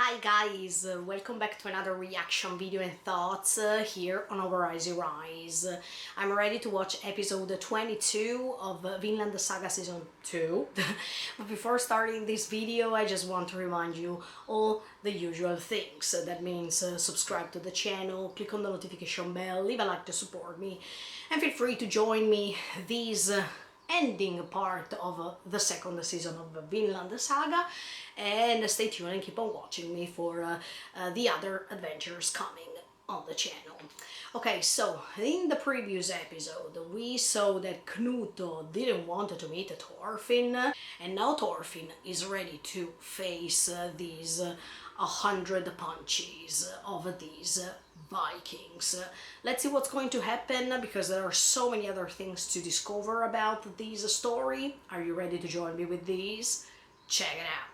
Hi guys, welcome back to another reaction video and thoughts here on Our Eyes Rise. I'm ready to watch episode 22 of Vinland Saga season 2. But before starting this video, I just want to remind you all the usual things. That means subscribe to the channel, click on the notification bell, leave a like to support me, and feel free to join me these ending part of the second season of Vinland Saga, and stay tuned and keep on watching me for the other adventures coming on the channel. Okay, so in the previous episode we saw that Knut didn't want to meet Thorfinn, and now Thorfinn is ready to face these 100 punches of these Vikings. Let's see what's going to happen, because there are so many other things to discover about this story. Are you ready to join me with these? Check it out.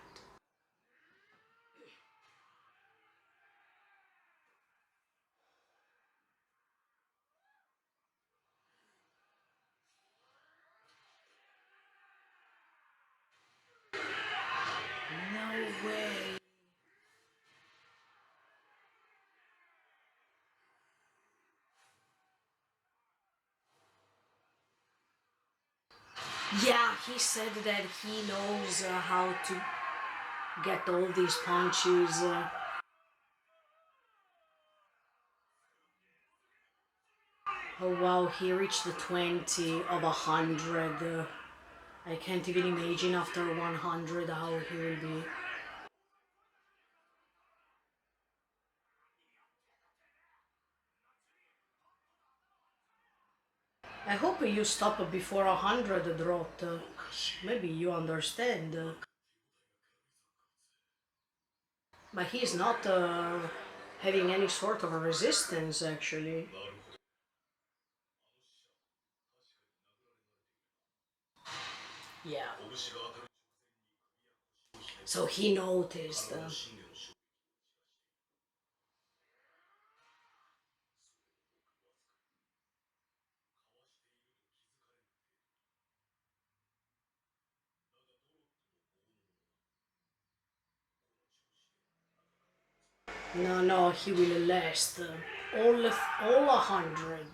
No way. Yeah, he said that he knows how to get all these punches. Oh wow, he reached the 20 of 100. I can't even imagine after 100 how he will be. I hope you stop before 100 dropped. Maybe you understand. But he's not having any sort of a resistance actually. Yeah. So he noticed. No, no, he will last all 100.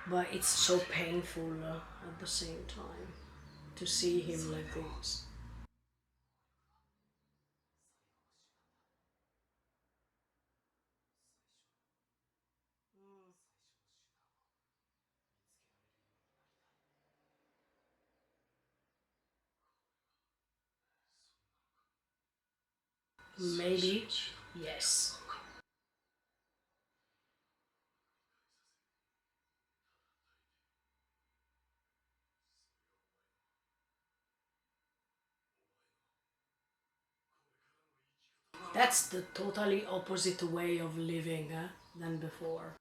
But it's so painful at the same time to see him like this. Maybe, yes. That's the totally opposite way of living than before.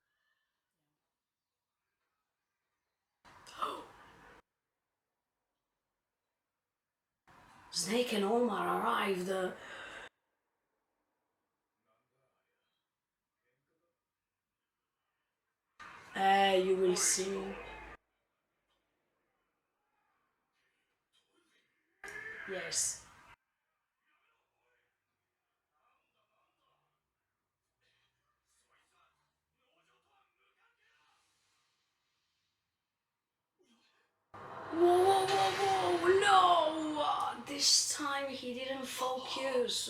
Snake and Olmar arrived. You will see. Yes. Whoa, whoa, whoa, whoa, no! This time he didn't focus.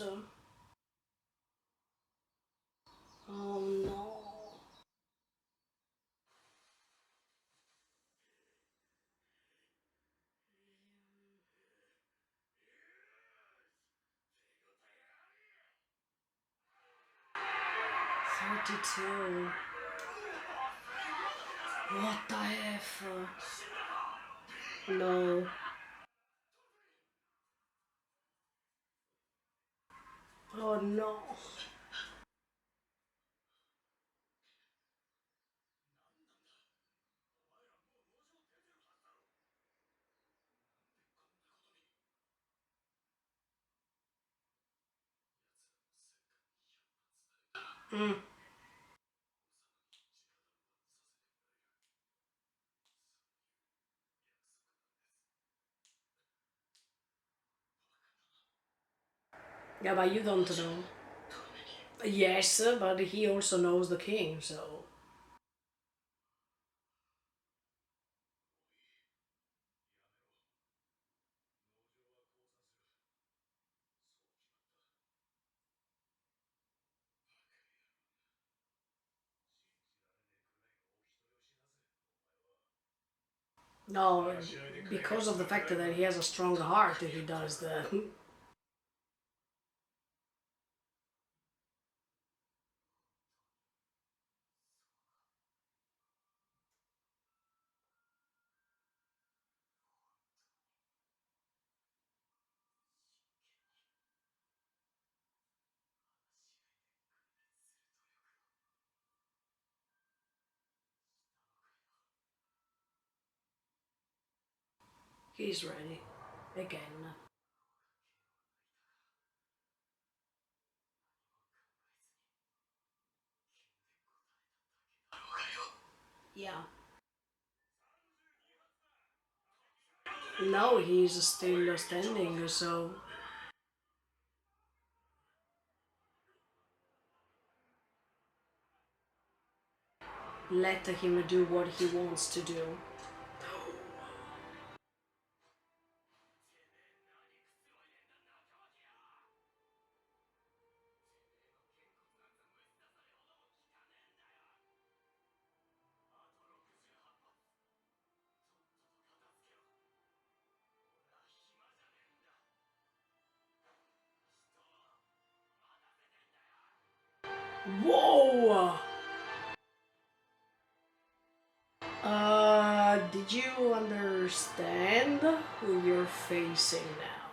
Oh no. "32. What the F? No. Oh no. Mm. Yeah, but you don't know. Yes, but he also knows the king, so. No, because of the fact that he has a strong heart, he does that. He's ready. Again. Yeah. No, he's still standing, so. Let him do what he wants to do. Whoa! Did you understand who you're facing now?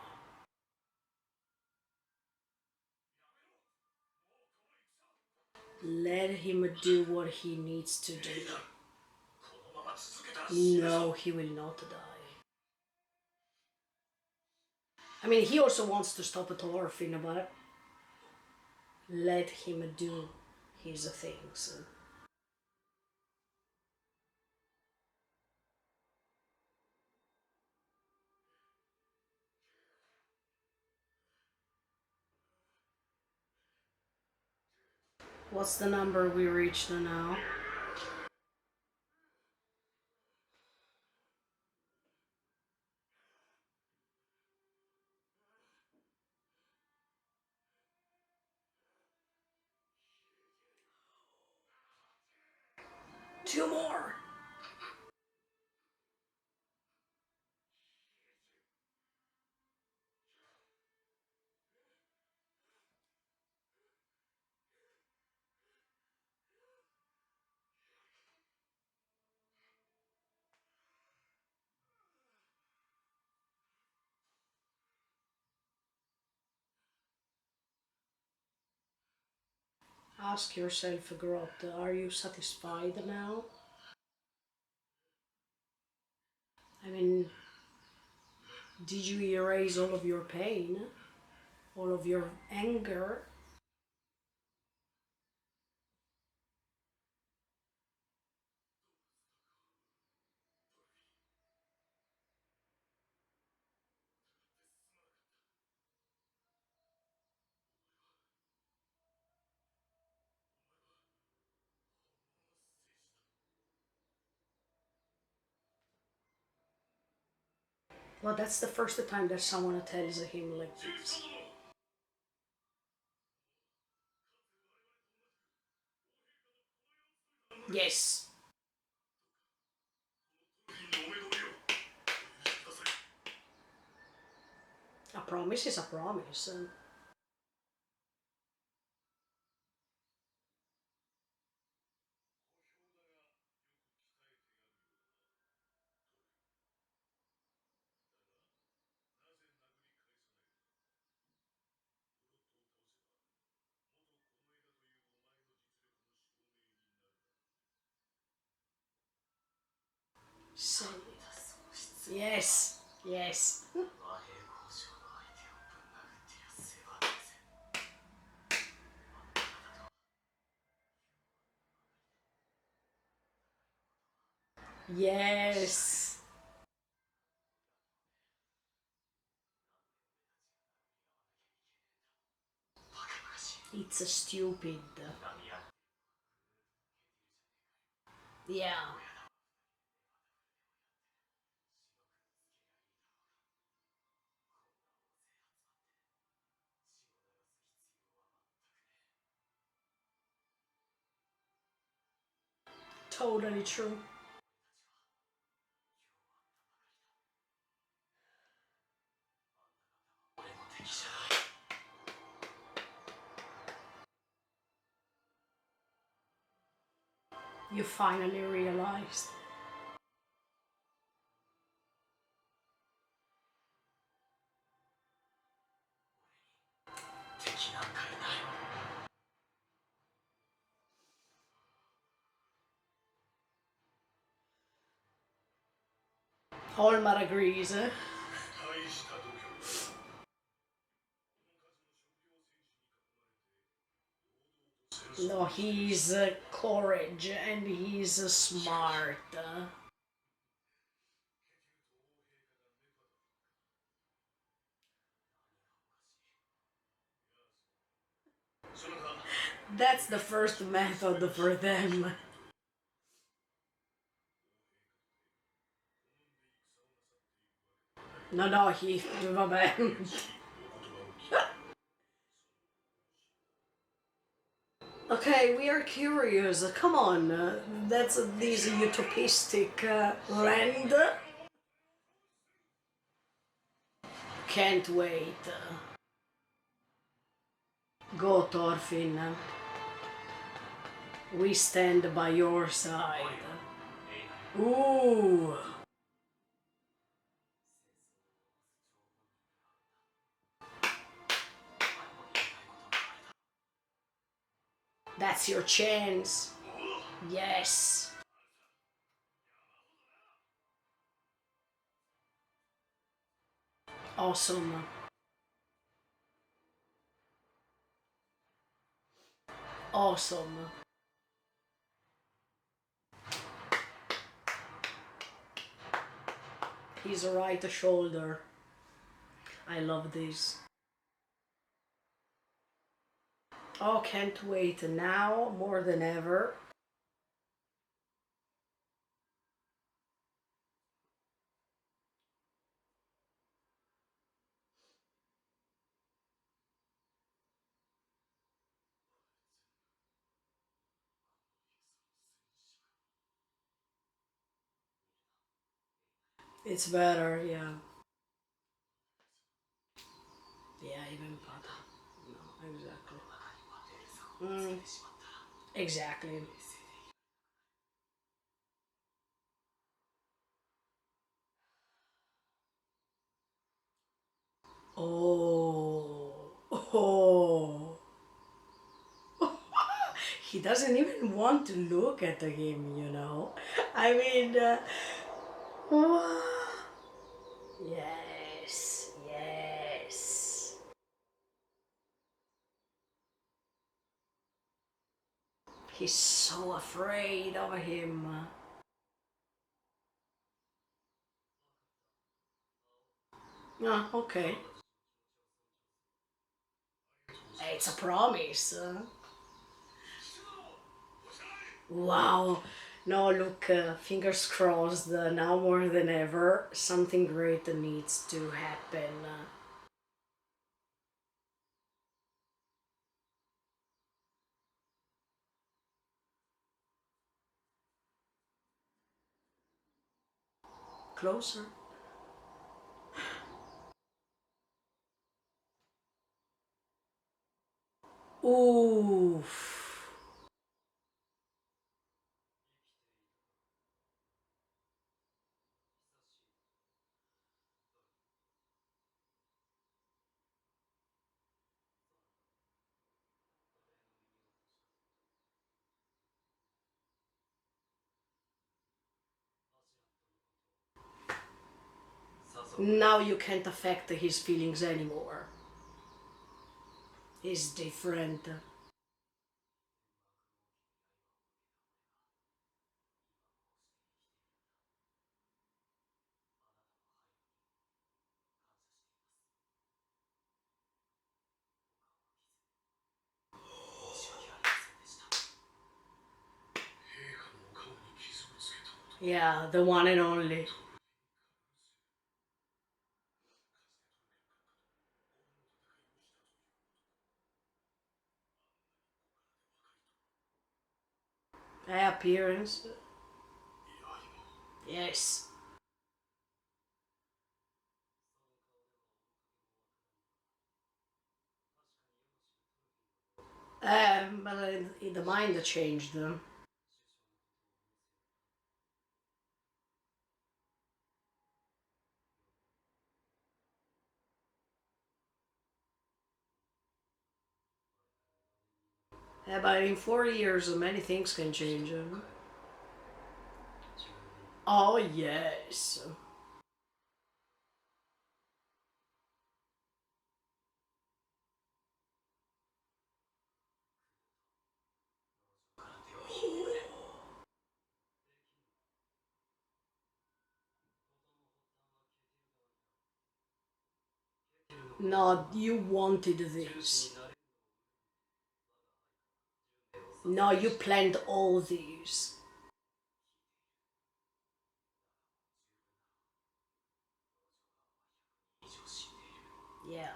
Let him do what he needs to do. No, he will not die. I mean, he also wants to stop Thorfinn, but let him do his things. What's the number we reached now? Two more! Ask yourself, Grot, are you satisfied now? I mean, did you erase all of your pain? All of your anger? Well, that's the first time that someone tells him like this. Yes. A promise is a promise. Say yes. Yes. Yes. It's stupid. Yeah, totally true. You finally realized. Holmar agrees. No, he's courage and he's smart. That's the first method for them. No, no, vabbè. Okay, we are curious. Come on, that's this utopistic land. Can't wait. Go, Thorfinn. We stand by your side. Ooh, that's your chance. Yes. Awesome. Awesome. His right shoulder. I love this. Oh, can't wait now more than ever. It's better, yeah. Yeah, even better. No, exactly. Mm, exactly. Oh, oh. He doesn't even want to look at him, you know. I mean, yes, yes. He's so afraid of him. Ah, okay. It's a promise. Wow. No, look, fingers crossed, now more than ever, something great needs to happen. Closer. Oof. Now you can't affect his feelings anymore. He's different. Yeah, the one and only. Appearance. Yes. But the mind changed them. But in 40 years, many things can change. Oh, yes. No, you wanted this. No, you planned all these. Yeah.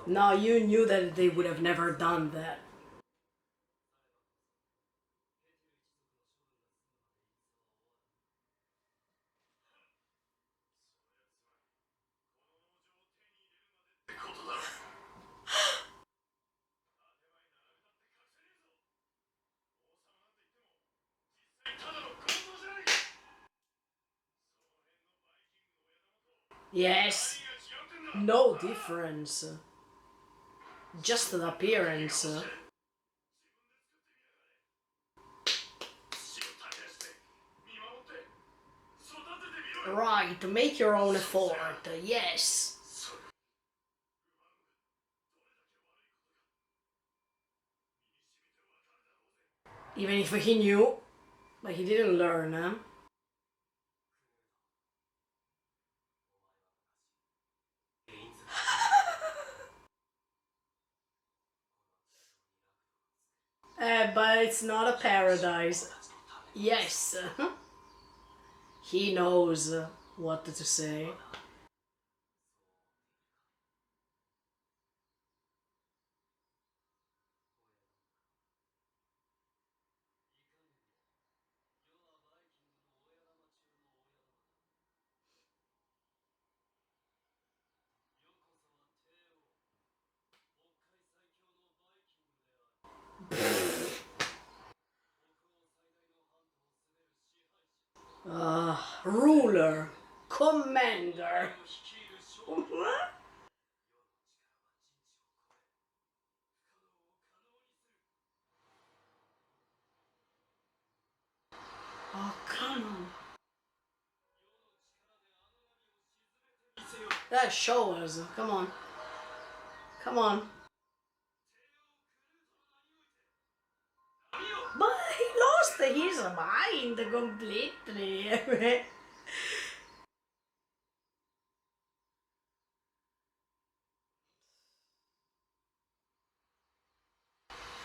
No, you knew that they would have never done that. Yes. No difference. Just the appearance. Right, make your own effort. Yes. Even if he knew, but he didn't learn, huh? But it's not a paradise. Yes. He knows what to say. Ruler. Commander. Oh, come on. That show us. Come on. Come on. But he lost his mind completely.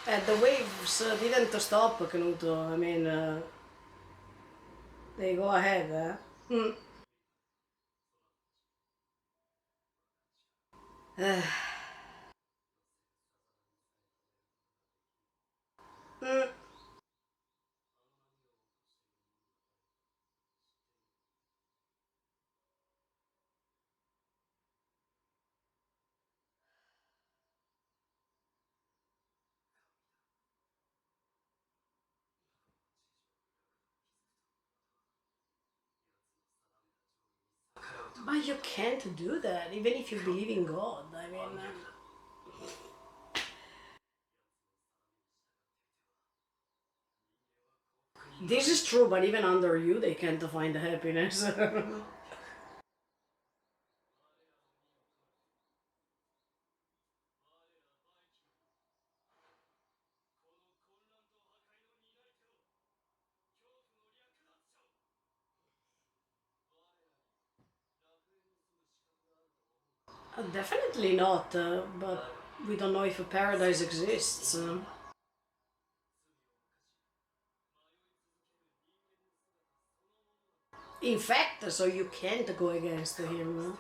And the waves didn't stop, Knuto. I mean, they go ahead. Hmm. Mm. But you can't do that, even if you believe in God. I mean, this is true, but even under you, they can't find happiness. Definitely not, but we don't know if a paradise exists. In fact, so you can't go against him.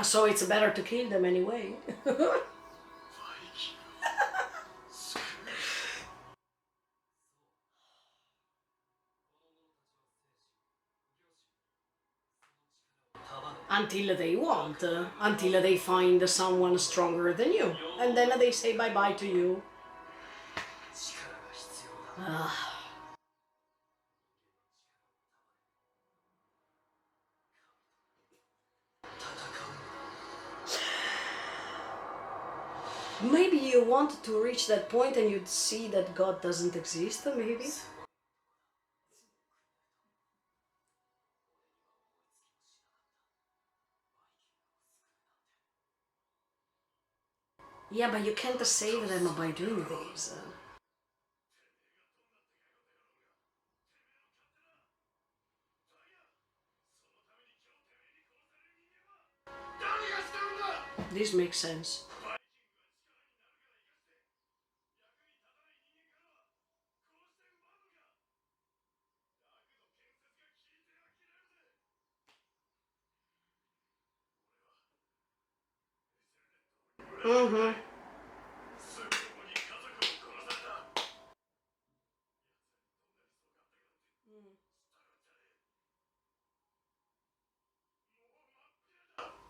So it's better to kill them anyway. Until they want, until they find someone stronger than you. And then they say bye bye to you. Ah. Maybe you want to reach that point and you'd see that God doesn't exist, maybe? Yeah, but you can't save them by doing this. This makes sense. Mm-hmm.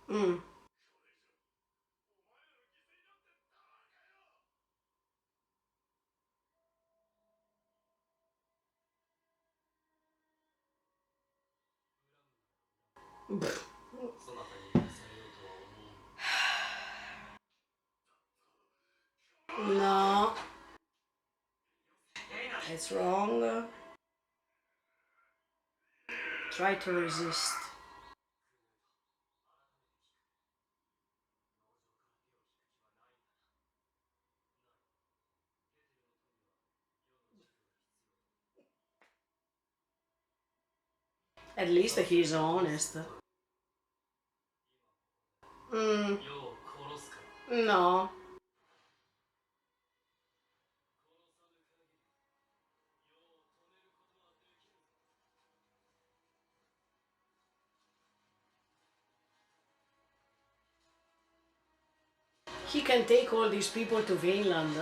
Mm. No, it's wrong. Try to resist. At least he's honest. Mm, no. He can take all these people to Vinland,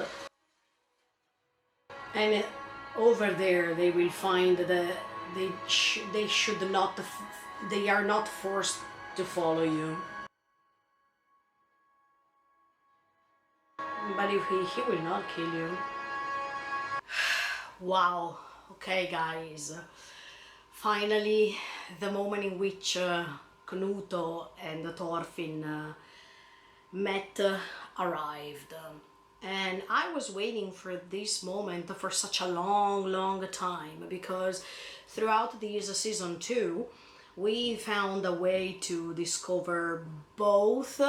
and over there they will find that they should not they are not forced to follow you. But if he will not kill you. Wow. Okay, guys. Finally, the moment in which Knuto and Thorfinn met arrived. And I was waiting for this moment for such a long time, because throughout this season 2, we found a way to discover both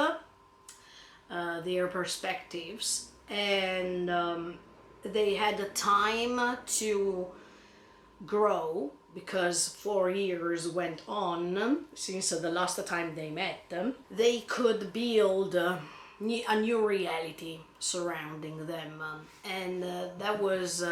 their perspectives, and they had the time to grow, because 4 years went on since the last time they met. They could build a new reality surrounding them, and that was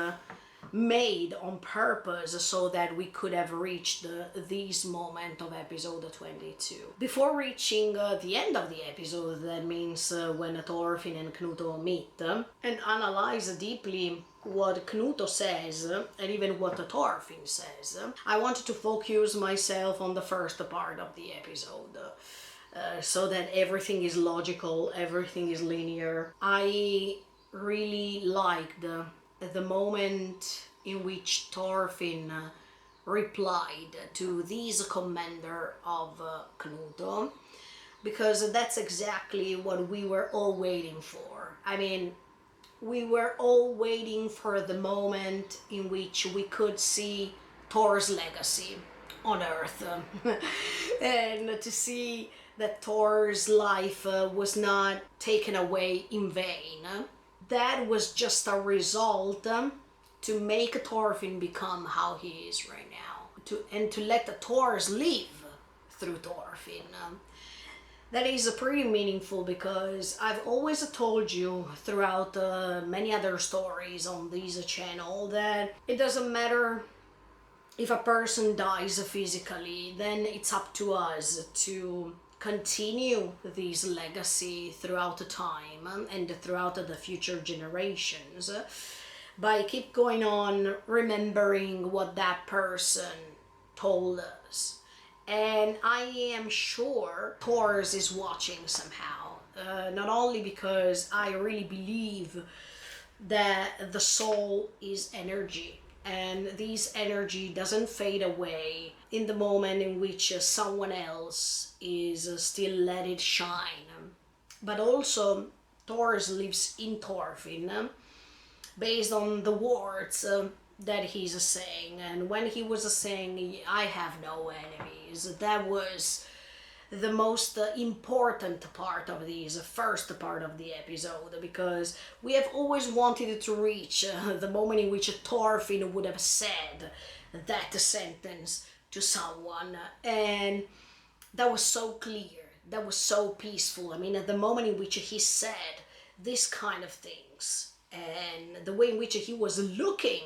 made on purpose so that we could have reached this moment of episode 22. Before reaching the end of the episode, that means when Thorfinn and Knuto meet and analyze deeply what Knuto says and even what Thorfinn says, I wanted to focus myself on the first part of the episode. So that everything is logical, everything is linear. I really liked the moment in which Thorfinn replied to this commander of Knuto, because that's exactly what we were all waiting for. I mean, we were all waiting for the moment in which we could see Thor's legacy on Earth, and to see that Thor's life was not taken away in vain. That was just a result to make Thorfinn become how he is right now. to let the Thors live through Thorfinn. That is pretty meaningful because I've always told you throughout many other stories on this channel that it doesn't matter if a person dies physically, then it's up to us to continue this legacy throughout the time and throughout the future generations by keep going on remembering what that person told us. And I am sure Thors is watching somehow, not only because I really believe that the soul is energy, and this energy doesn't fade away in the moment in which someone else is still let it shine. But also, Thors lives in Thorfinn based on the words that he's saying. And when he was saying, I have no enemies, that was the most important part of this first part of the episode, because we have always wanted to reach the moment in which Thorfinn would have said that sentence to someone, and that was so clear, that was so peaceful. I mean, at the moment in which he said this kind of things, and the way in which he was looking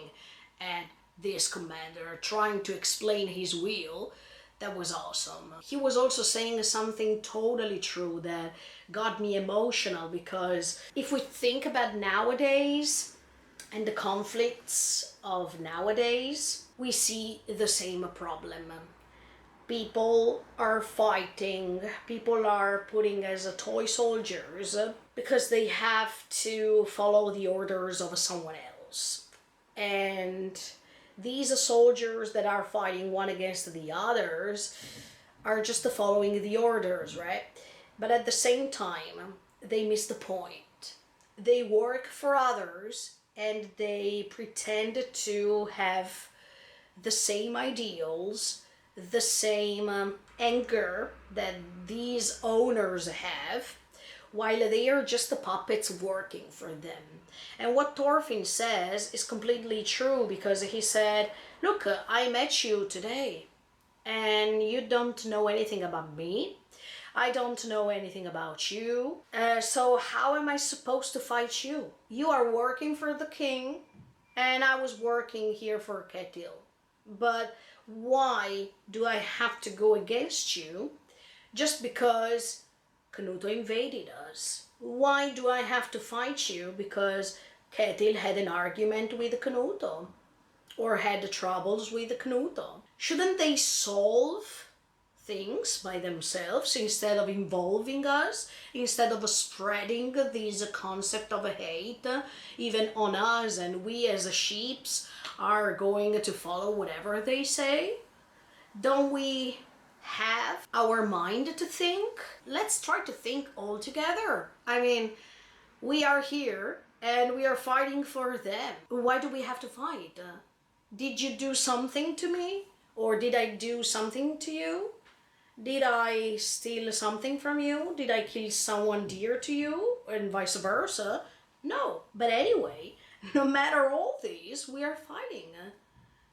at this commander, trying to explain his will, that was awesome. He was also saying something totally true that got me emotional, because if we think about nowadays and the conflicts of nowadays, we see the same problem. People are fighting, people are putting as a toy soldiers because they have to follow the orders of someone else. And these soldiers that are fighting one against the others are just following the orders, right? But at the same time, they miss the point. They work for others and they pretend to have the same ideals, the same anger that these owners have, while they are just the puppets working for them. And what Thorfinn says is completely true, because he said, look, I met you today and you don't know anything about me. I don't know anything about you. So how am I supposed to fight you? You are working for the king and I was working here for Ketil. But why do I have to go against you just because Knuto invaded us? Why do I have to fight you because Ketil had an argument with Knuto or had troubles with Knuto? Shouldn't they solve things by themselves instead of involving us, instead of spreading this concept of hate even on us, and we as sheeps are going to follow whatever they say? Don't we have our mind to think? Let's try to think all together. I mean, we are here and we are fighting for them. Why do we have to fight? Did you do something to me? Or did I do something to you? Did I steal something from you? Did I kill someone dear to you? And vice versa? No. But anyway, no matter all these, we are fighting.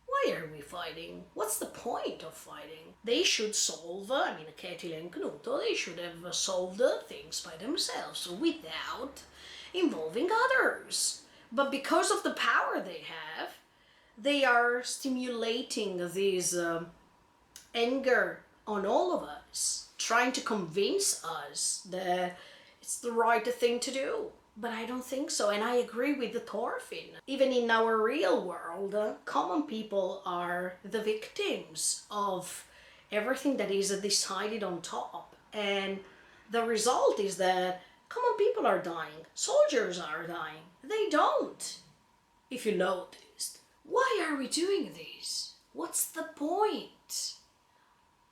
Why are we fighting? What's the point of fighting? They should solve, Ketil and Knuto, they should have solved things by themselves without involving others. But because of the power they have, they are stimulating this anger on all of us, trying to convince us that it's the right thing to do. But I don't think so, and I agree with the Thorfinn. Even in our real world, common people are the victims of everything that is decided on top. And the result is that common people are dying, soldiers are dying. They don't, if you noticed. Why are we doing this? What's the point?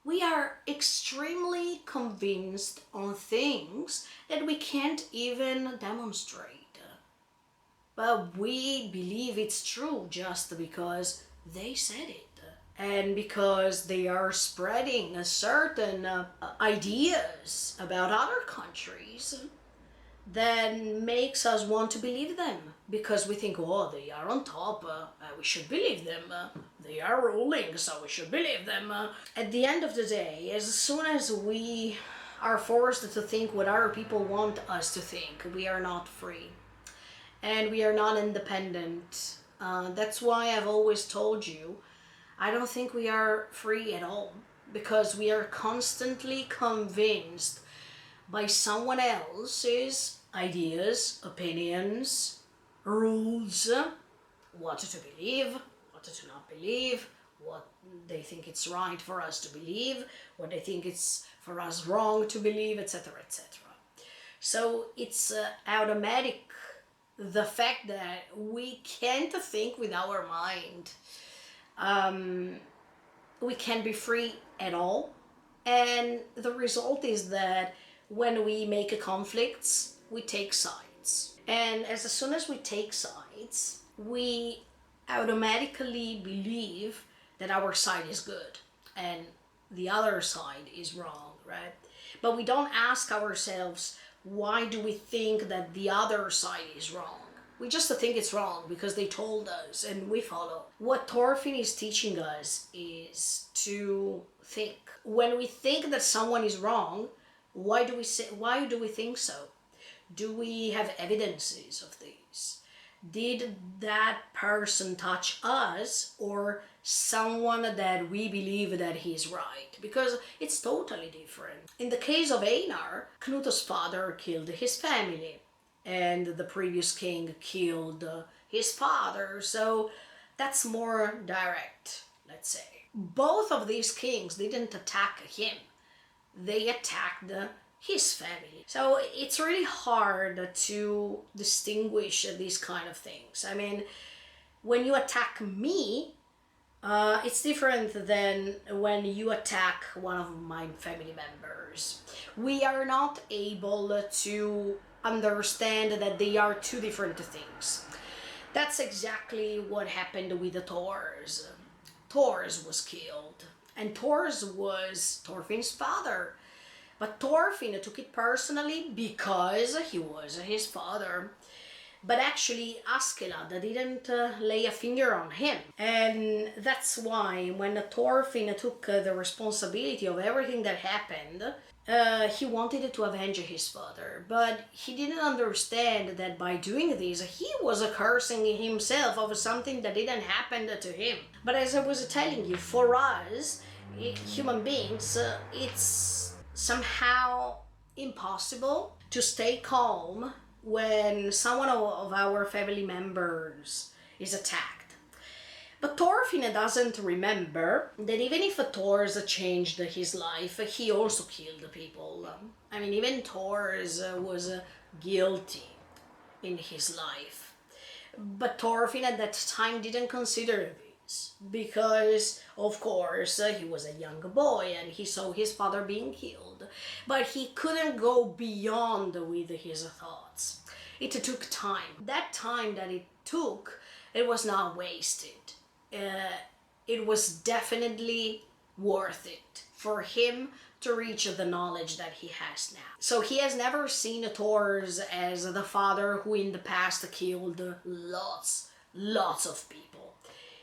We are extremely convinced on things that we can't even demonstrate. But we believe it's true just because they said it. And because they are spreading certain ideas about other countries then makes us want to believe them, because we think, oh, they are on top, we should believe them, they are ruling, so we should believe them. At the end of the day, as soon as we are forced to think what other people want us to think, we are not free and we are not independent. That's why I've always told you, I don't think we are free at all, because we are constantly convinced by someone else's ideas, opinions, rules, what to believe, what to not believe, what they think it's right for us to believe, what they think it's for us wrong to believe, etc., etc. So it's automatic, the fact that we can't think with our mind. We can't be free at all. And the result is that when we make conflicts, we take sides. And as soon as we take sides, we automatically believe that our side is good and the other side is wrong, right? But we don't ask ourselves, why do we think that the other side is wrong? We just think it's wrong because they told us and we follow. What Thorfinn is teaching us is to think. When we think that someone is wrong, why do we think so? Do we have evidences of these? Did that person touch us or someone that we believe that he's right? Because it's totally different. In the case of Einar, Knut's father killed his family and the previous king killed his father, so that's more direct, let's say. Both of these kings didn't attack him, they attacked his family. So it's really hard to distinguish these kind of things. I mean, when you attack me, it's different than when you attack one of my family members. We are not able to understand that they are two different things. That's exactly what happened with the Thors. Thors was killed, and Thors was Thorfinn's father. But Thorfinn took it personally because he was his father. But actually, Askeladd didn't lay a finger on him. And that's why when Thorfinn took the responsibility of everything that happened, he wanted to avenge his father. But he didn't understand that by doing this, he was cursing himself of something that didn't happen to him. But as I was telling you, for us, human beings, it's somehow impossible to stay calm when someone of our family members is attacked. But Thorfinn doesn't remember that even if Thors changed his life, he also killed people. I mean, even Thors was guilty in his life. But Thorfinn at that time didn't consider this because, of course, he was a young boy and he saw his father being killed. But he couldn't go beyond with his thoughts. It took time. That time that it took, it was not wasted. It was definitely worth it for him to reach the knowledge that he has now. So he has never seen Thors as the father who in the past killed lots of people.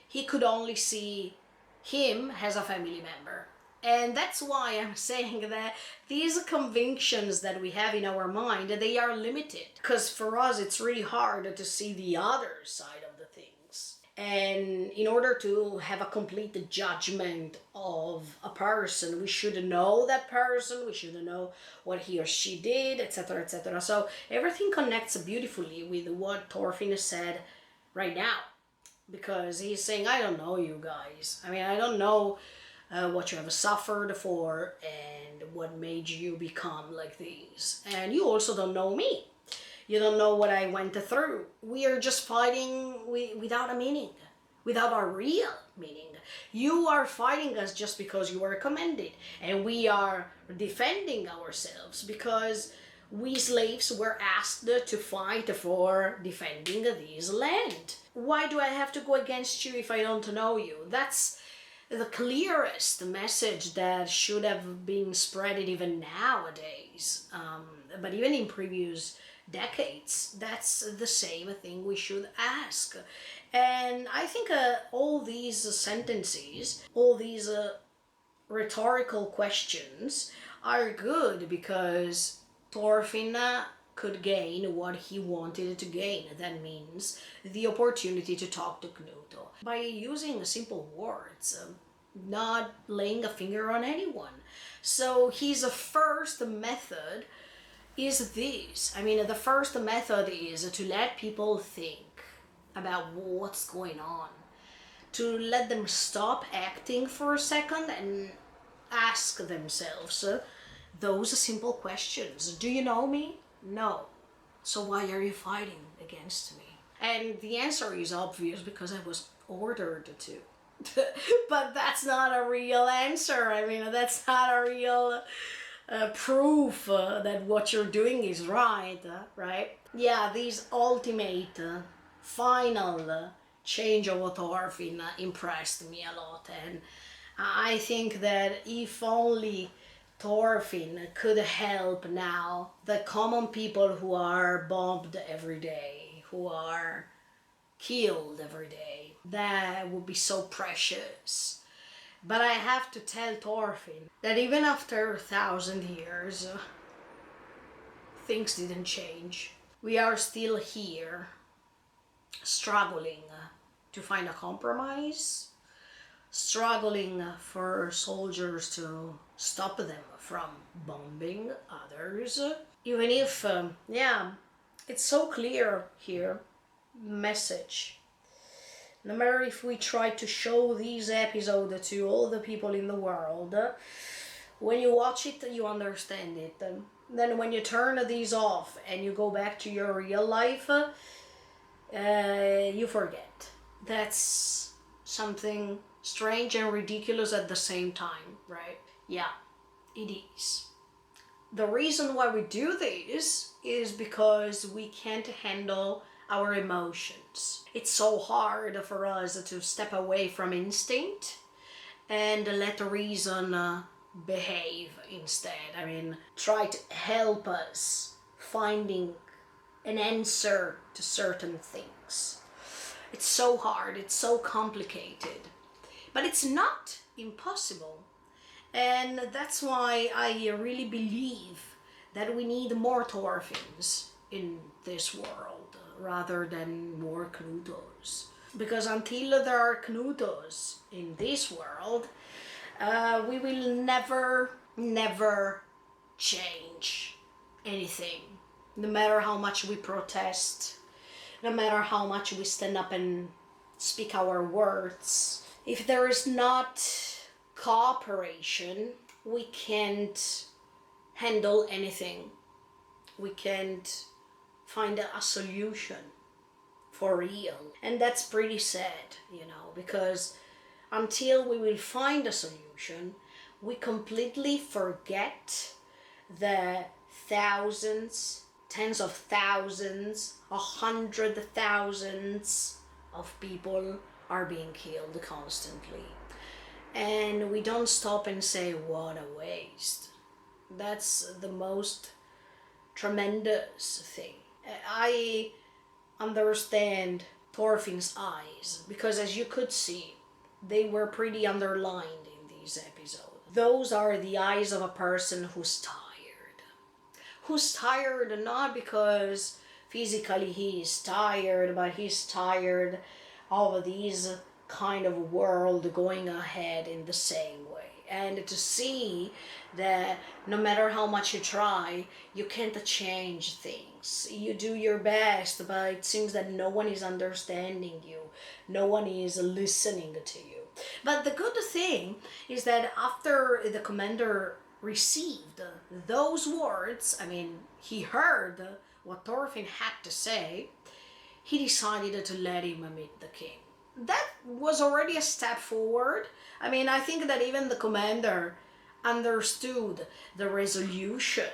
He could only see him as a family member. And that's why I'm saying that these convictions that we have in our mind, they are limited. Because for us, it's really hard to see the other side of the things. And in order to have a complete judgment of a person, we should know that person, we should know what he or she did, etc., etc. So everything connects beautifully with what Thorfinn said right now. Because he's saying, I don't know you guys. I mean, I don't know what you have suffered for and what made you become like this. And you also don't know me. You don't know what I went through. We are just fighting without a meaning, without a real meaning. You are fighting us just because you were commanded. And we are defending ourselves because we slaves were asked to fight for defending this land. Why do I have to go against you if I don't know you? That's the clearest message that should have been spread even nowadays, but even in previous decades, that's the same thing we should ask. And I think all these sentences, all these rhetorical questions are good because Thorfinn could gain what he wanted to gain. That means the opportunity to talk to Knut by using simple words, not laying a finger on anyone. So his first method is this. I mean, the first method is to let people think about what's going on, to let them stop acting for a second and ask themselves those simple questions. Do you know me? No. So why are you fighting against me? And the answer is obvious, because I was ordered to. But that's not a real answer. I mean, that's not a real proof that what you're doing is right, right? Yeah, this ultimate, final change of Thorfinn impressed me a lot. And I think that if only Thorfinn could help now the common people who are bombed every day, who are killed every day, that would be so precious. But I have to tell Thorfinn that even after 1,000 years, things didn't change. We are still here, struggling to find a compromise, struggling for soldiers to stop them from bombing others. Even if, it's so clear here, message. No matter if we try to show this episode to all the people in the world, when you watch it, you understand it. Then when you turn these off and you go back to your real life, you forget. That's something strange and ridiculous at the same time, right? Yeah, it is. The reason why we do this is because we can't handle our emotions. It's so hard for us to step away from instinct and let reason behave instead. I mean, try to help us finding an answer to certain things. It's so hard, it's so complicated, but it's not impossible. And that's why I really believe that we need more Thorfinns in this world rather than more Knutos. Because until there are Knutos in this world, we will never change anything. No matter how much we protest, no matter how much we stand up and speak our words, if there is not cooperation, we can't handle anything. We can't find a solution for real. And that's pretty sad, because until we will find a solution, we completely forget the thousands, tens of thousands, 100,000s of people are being killed constantly. And we don't stop and say, what a waste. That's the most tremendous thing. I understand Thorfinn's eyes, because as you could see, they were pretty underlined in these episodes. Those are the eyes of a person who's tired. Who's tired not because physically he is tired, but he's tired of these kind of world going ahead in the same way. And to see that no matter how much you try, you can't change things. You do your best, but it seems that no one is understanding you. No one is listening to you. But the good thing is that after the commander received those words, he heard what Thorfinn had to say, he decided to let him meet the king. That was already a step forward. I think that even the commander understood the resolution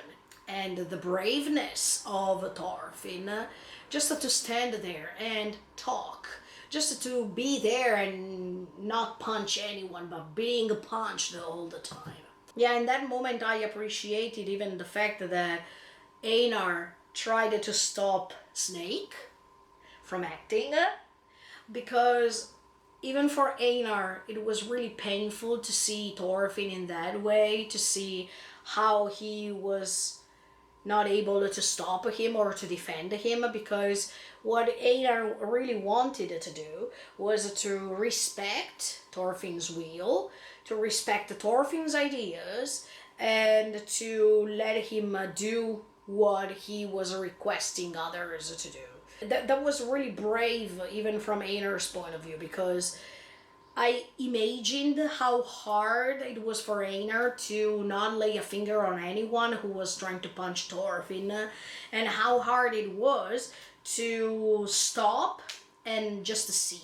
and the braveness of Thorfinn just to stand there and talk just to be there and not punch anyone, but being punched all the time. Yeah, in that moment I appreciated even the fact that Einar tried to stop Snake from acting, because even for Einar it was really painful to see Thorfinn in that way, to see how he was not able to stop him or to defend him, because what Einar really wanted to do was to respect Thorfinn's will, to respect Thorfinn's ideas, and to let him do what he was requesting others to do. That was really brave, even from Einar's point of view, because I imagined how hard it was for Einar to not lay a finger on anyone who was trying to punch Thorfinn, and how hard it was to stop and just see.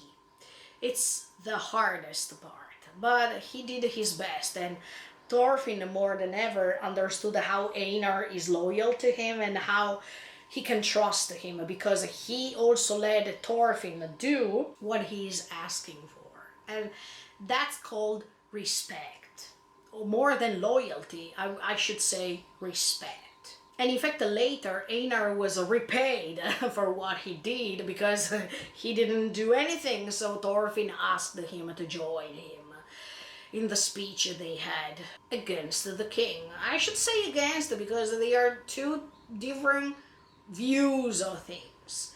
It's the hardest part, but he did his best, and Thorfinn more than ever understood how Einar is loyal to him and how he can trust him, because he also let Thorfinn do what he is asking for. And that's called respect. Or more than loyalty, I should say respect. And in fact, later, Einar was repaid for what he did, because he didn't do anything, so Thorfinn asked him to join him in the speech they had against the king. I should say against, because they are two different views of things.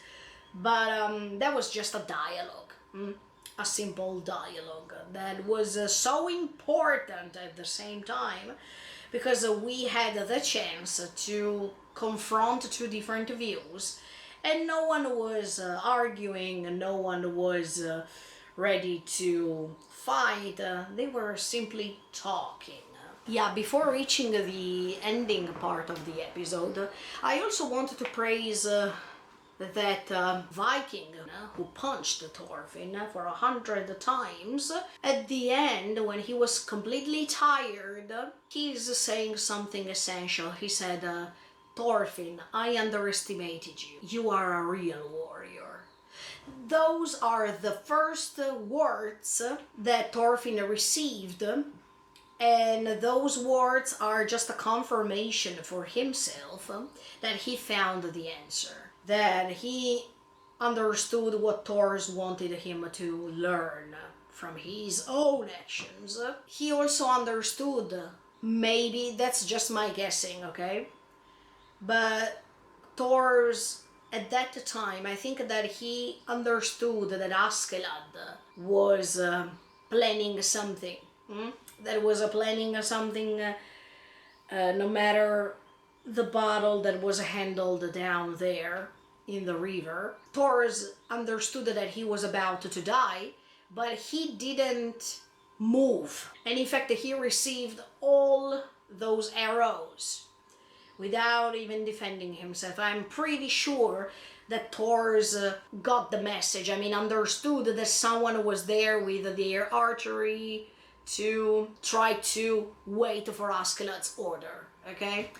But that was just a dialogue. A simple dialogue that was so important at the same time, because we had the chance to confront two different views, and no one was arguing, no one was ready to fight, they were simply talking. Yeah, before reaching the ending part of the episode, I also wanted to praise that Viking who punched Thorfinn for 100 times. At the end, when he was completely tired, he's saying something essential. He said, Thorfinn, I underestimated you. You are a real warrior. Those are the first words that Thorfinn received, and those words are just a confirmation for himself that he found the answer, that he understood what Thors wanted him to learn from his own actions. He also understood, maybe that's just my guessing, okay? But Thors, at that time, I think that he understood that Askeladd was planning something. That was planning something, no matter the battle that was handled down there in the river. Thors understood that he was about to die, but he didn't move. And in fact, he received all those arrows without even defending himself. I'm pretty sure that Thors got the message. I mean, understood that someone was there with their archery to try to wait for Askeladd's order, okay?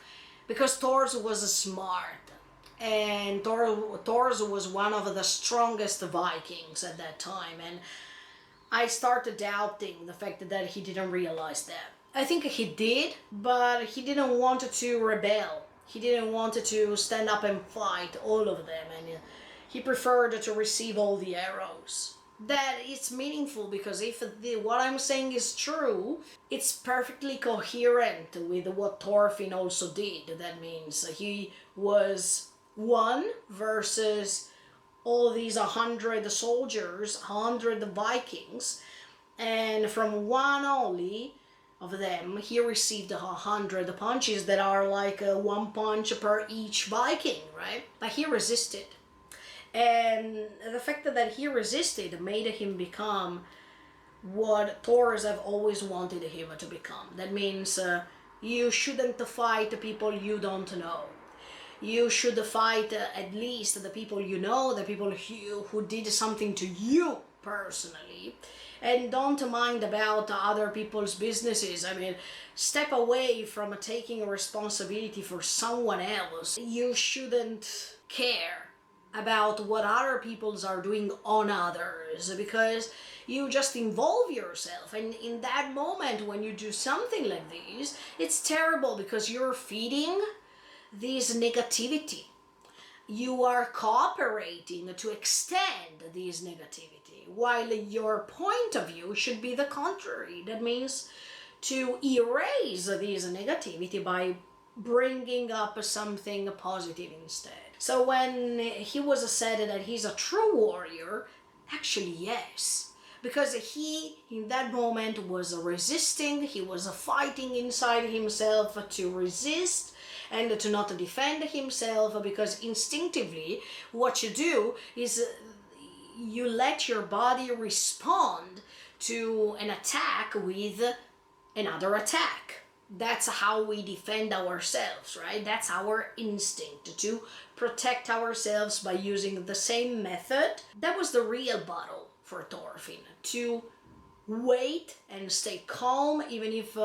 Because Thors was smart, and Thors was one of the strongest Vikings at that time, and I started doubting the fact that he didn't realize that. I think he did, but he didn't want to rebel. He didn't want to stand up and fight all of them, and he preferred to receive all the arrows. That it's meaningful, because if what I'm saying is true, it's perfectly coherent with what Thorfinn also did. That means he was one versus all these 100 soldiers, 100 Vikings, and from one only of them he received 100 punches that are like one punch per each Viking, right? But he resisted. And the fact that he resisted made him become what Thors have always wanted him to become. That means you shouldn't fight people you don't know. You should fight at least the people you know, the people who did something to you personally. And don't mind about other people's businesses. I mean, step away from taking responsibility for someone else. You shouldn't care about what other peoples are doing on others, because you just involve yourself, and in that moment when you do something like this, it's terrible because you're feeding this negativity. You are cooperating to extend this negativity, while your point of view should be the contrary. That means to erase this negativity by bringing up something positive instead. So when he was said that he's a true warrior, actually yes, because he in that moment was resisting, he was fighting inside himself to resist and to not defend himself, because instinctively what you do is you let your body respond to an attack with another attack. That's how we defend ourselves, right? That's our instinct, to protect ourselves by using the same method. That was the real battle for Thorfinn, to wait and stay calm even if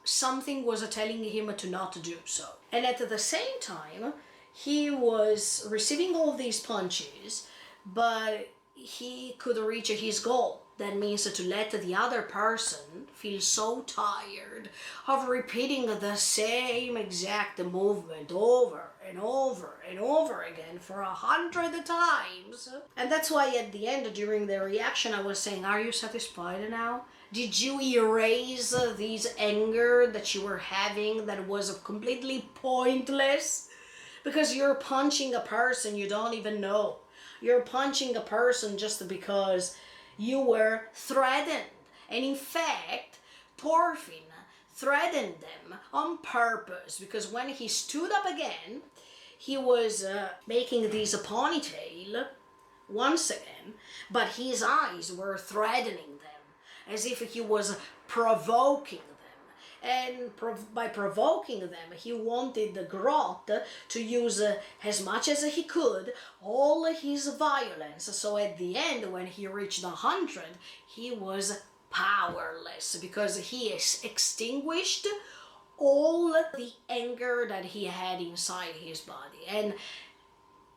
something was telling him to not do so. And at the same time, he was receiving all these punches, but he could reach his goal. That means to let the other person feel so tired of repeating the same exact movement over and over and over again for 100 times. And that's why at the end, during the reaction, I was saying, are you satisfied now? Did you erase this anger that you were having that was completely pointless? Because you're punching a person you don't even know. You're punching a person just because you were threatened. And in fact, Thorfinn threatened them on purpose, because when he stood up again, he was making this ponytail once again, but his eyes were threatening them, as if he was provoking them. And by provoking them, he wanted the Grot to use as much as he could all his violence. So at the end, when he reached 100, he was powerless, because he extinguished all the anger that he had inside his body. And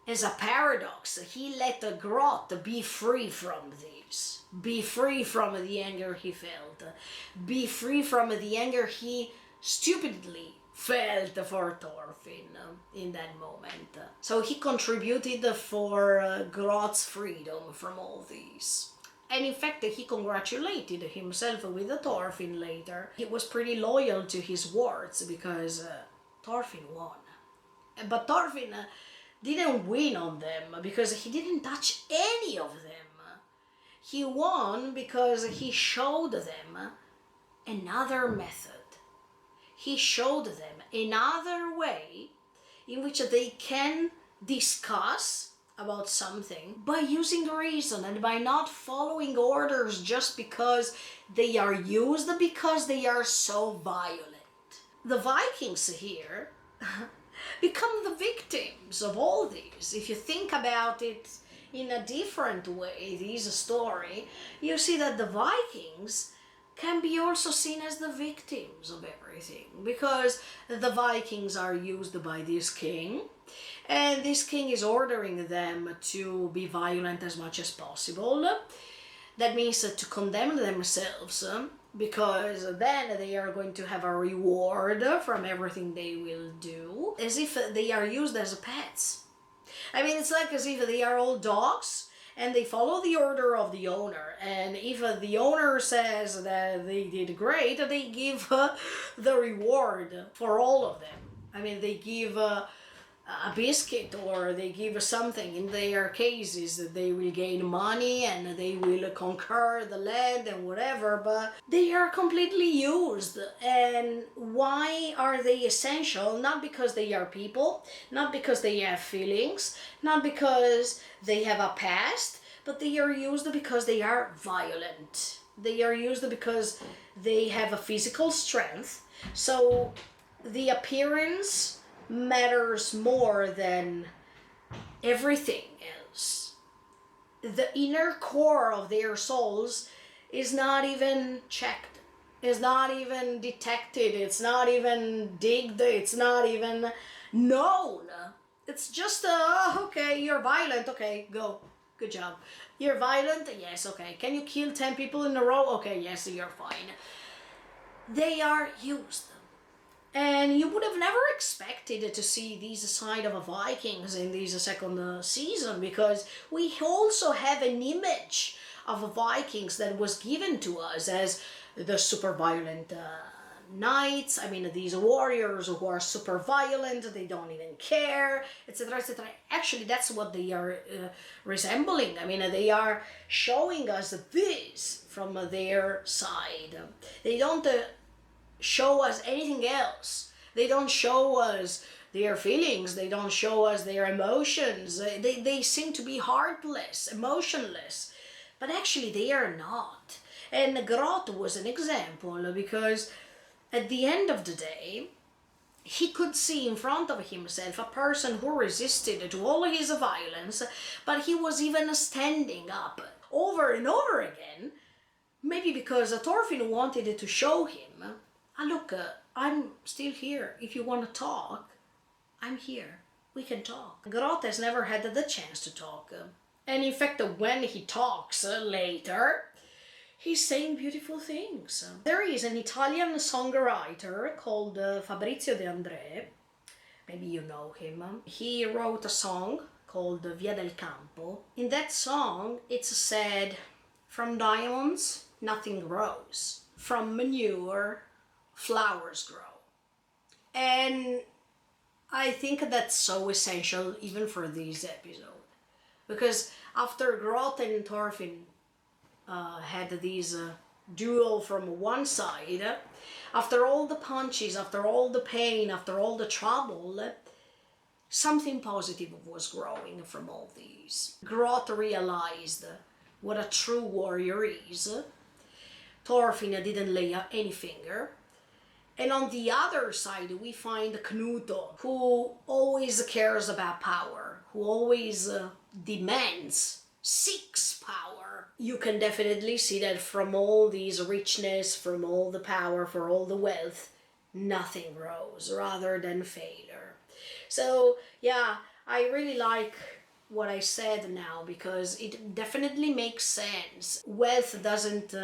as a paradox, he let the Grot be free from this. Be free from the anger he felt. Be free from the anger he stupidly felt for Thorfinn in that moment. So he contributed for Grot's freedom from all this. And in fact, he congratulated himself with Thorfinn later. He was pretty loyal to his words, because Thorfinn won. But Thorfinn didn't win on them because he didn't touch any of them. He won because he showed them another method. He showed them another way in which they can discuss about something by using reason and by not following orders just because they are used, because they are so violent. The Vikings here become the victims of all this. If you think about it in a different way, this story, you see that the Vikings can be also seen as the victims of everything, because the Vikings are used by this king, and this king is ordering them to be violent as much as possible. That means to condemn themselves, because then they are going to have a reward from everything they will do, as if they are used as pets. I mean, it's like as if they are all dogs and they follow the order of the owner. And if the owner says that they did great, they give the reward for all of them. I mean, they give a biscuit, or they give something. In their cases, they will gain money and they will conquer the land and whatever, but they are completely used. And why are they essential? Not because they are people, not because they have feelings, not because they have a past, but they are used because they are violent. They are used because they have a physical strength. So the appearance matters more than everything else. The inner core of their souls is not even checked, is not even detected, it's not even digged, it's not even known. It's just, okay, you're violent, okay, go. Good job. You're violent? Yes, okay. Can you kill 10 people in a row? Okay, yes, you're fine. They are used. And you would have never expected to see these side of Vikings in this second season, because we also have an image of Vikings that was given to us as the super violent knights. I mean, these warriors who are super violent, they don't even care, etc., etc. Actually, that's what they are resembling. I mean, they are showing us this from their side. They don't show us anything else. They don't show us their feelings. They don't show us their emotions. They seem to be heartless, emotionless. But actually they are not. And Grot was an example, because at the end of the day, he could see in front of himself a person who resisted to all his violence, but he was even standing up over and over again, maybe because Thorfinn wanted to show him, look, I'm still here. If you want to talk, I'm here. We can talk. Grot has never had the chance to talk. And in fact, when he talks later, he's saying beautiful things. There is an Italian songwriter called Fabrizio De André. Maybe you know him. He wrote a song called Via del Campo. In that song, it's said, from diamonds, nothing grows. From manure, flowers grow. And I think that's so essential even for this episode. Because after Grot and Thorfinn had this duel from one side, after all the punches, after all the pain, after all the trouble, something positive was growing from all these. Grot realized what a true warrior is. Thorfinn didn't lay any finger. And on the other side, we find Knuto, who always cares about power, who always demands, seeks power. You can definitely see that from all these richness, from all the power, for all the wealth, nothing grows rather than failure. So yeah, I really like what I said now, because it definitely makes sense. Wealth doesn't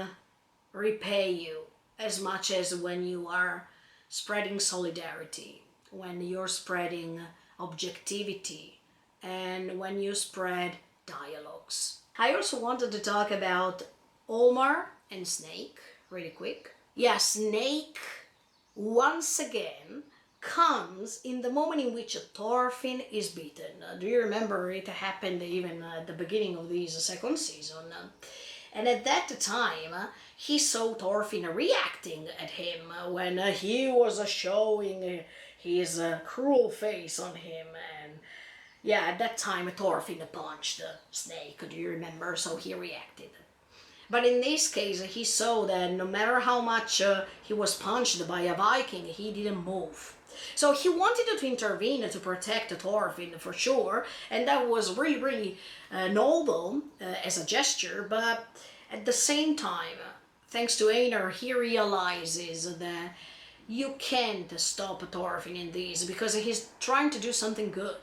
repay you as much as when you are spreading solidarity, when you're spreading objectivity, and when you spread dialogues. I also wanted to talk about Olmar and Snake really quick. Yeah, Snake once again comes in the moment in which Thorfinn is beaten. Do you remember it happened even at the beginning of this second season? And at that time, he saw Thorfinn reacting at him when he was showing his cruel face on him. And yeah, at that time, Thorfinn punched Snake, do you remember? So he reacted. But in this case, he saw that no matter how much he was punched by a Viking, he didn't move. So he wanted to intervene to protect Thorfinn for sure, and that was really, really noble as a gesture, but at the same time, thanks to Einar, he realizes that you can't stop Thorfinn in this, because he's trying to do something good.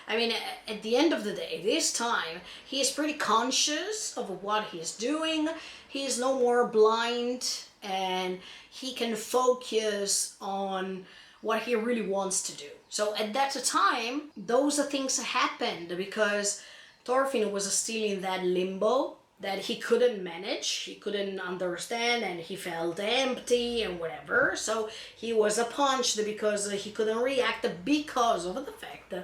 I mean, at the end of the day, this time, he is pretty conscious of what he's doing. He is no more blind, and he can focus on what he really wants to do. So at that time, those things happened because Thorfinn was still in that limbo that he couldn't manage, he couldn't understand, and he felt empty and whatever. So he was punched because he couldn't react, because of the fact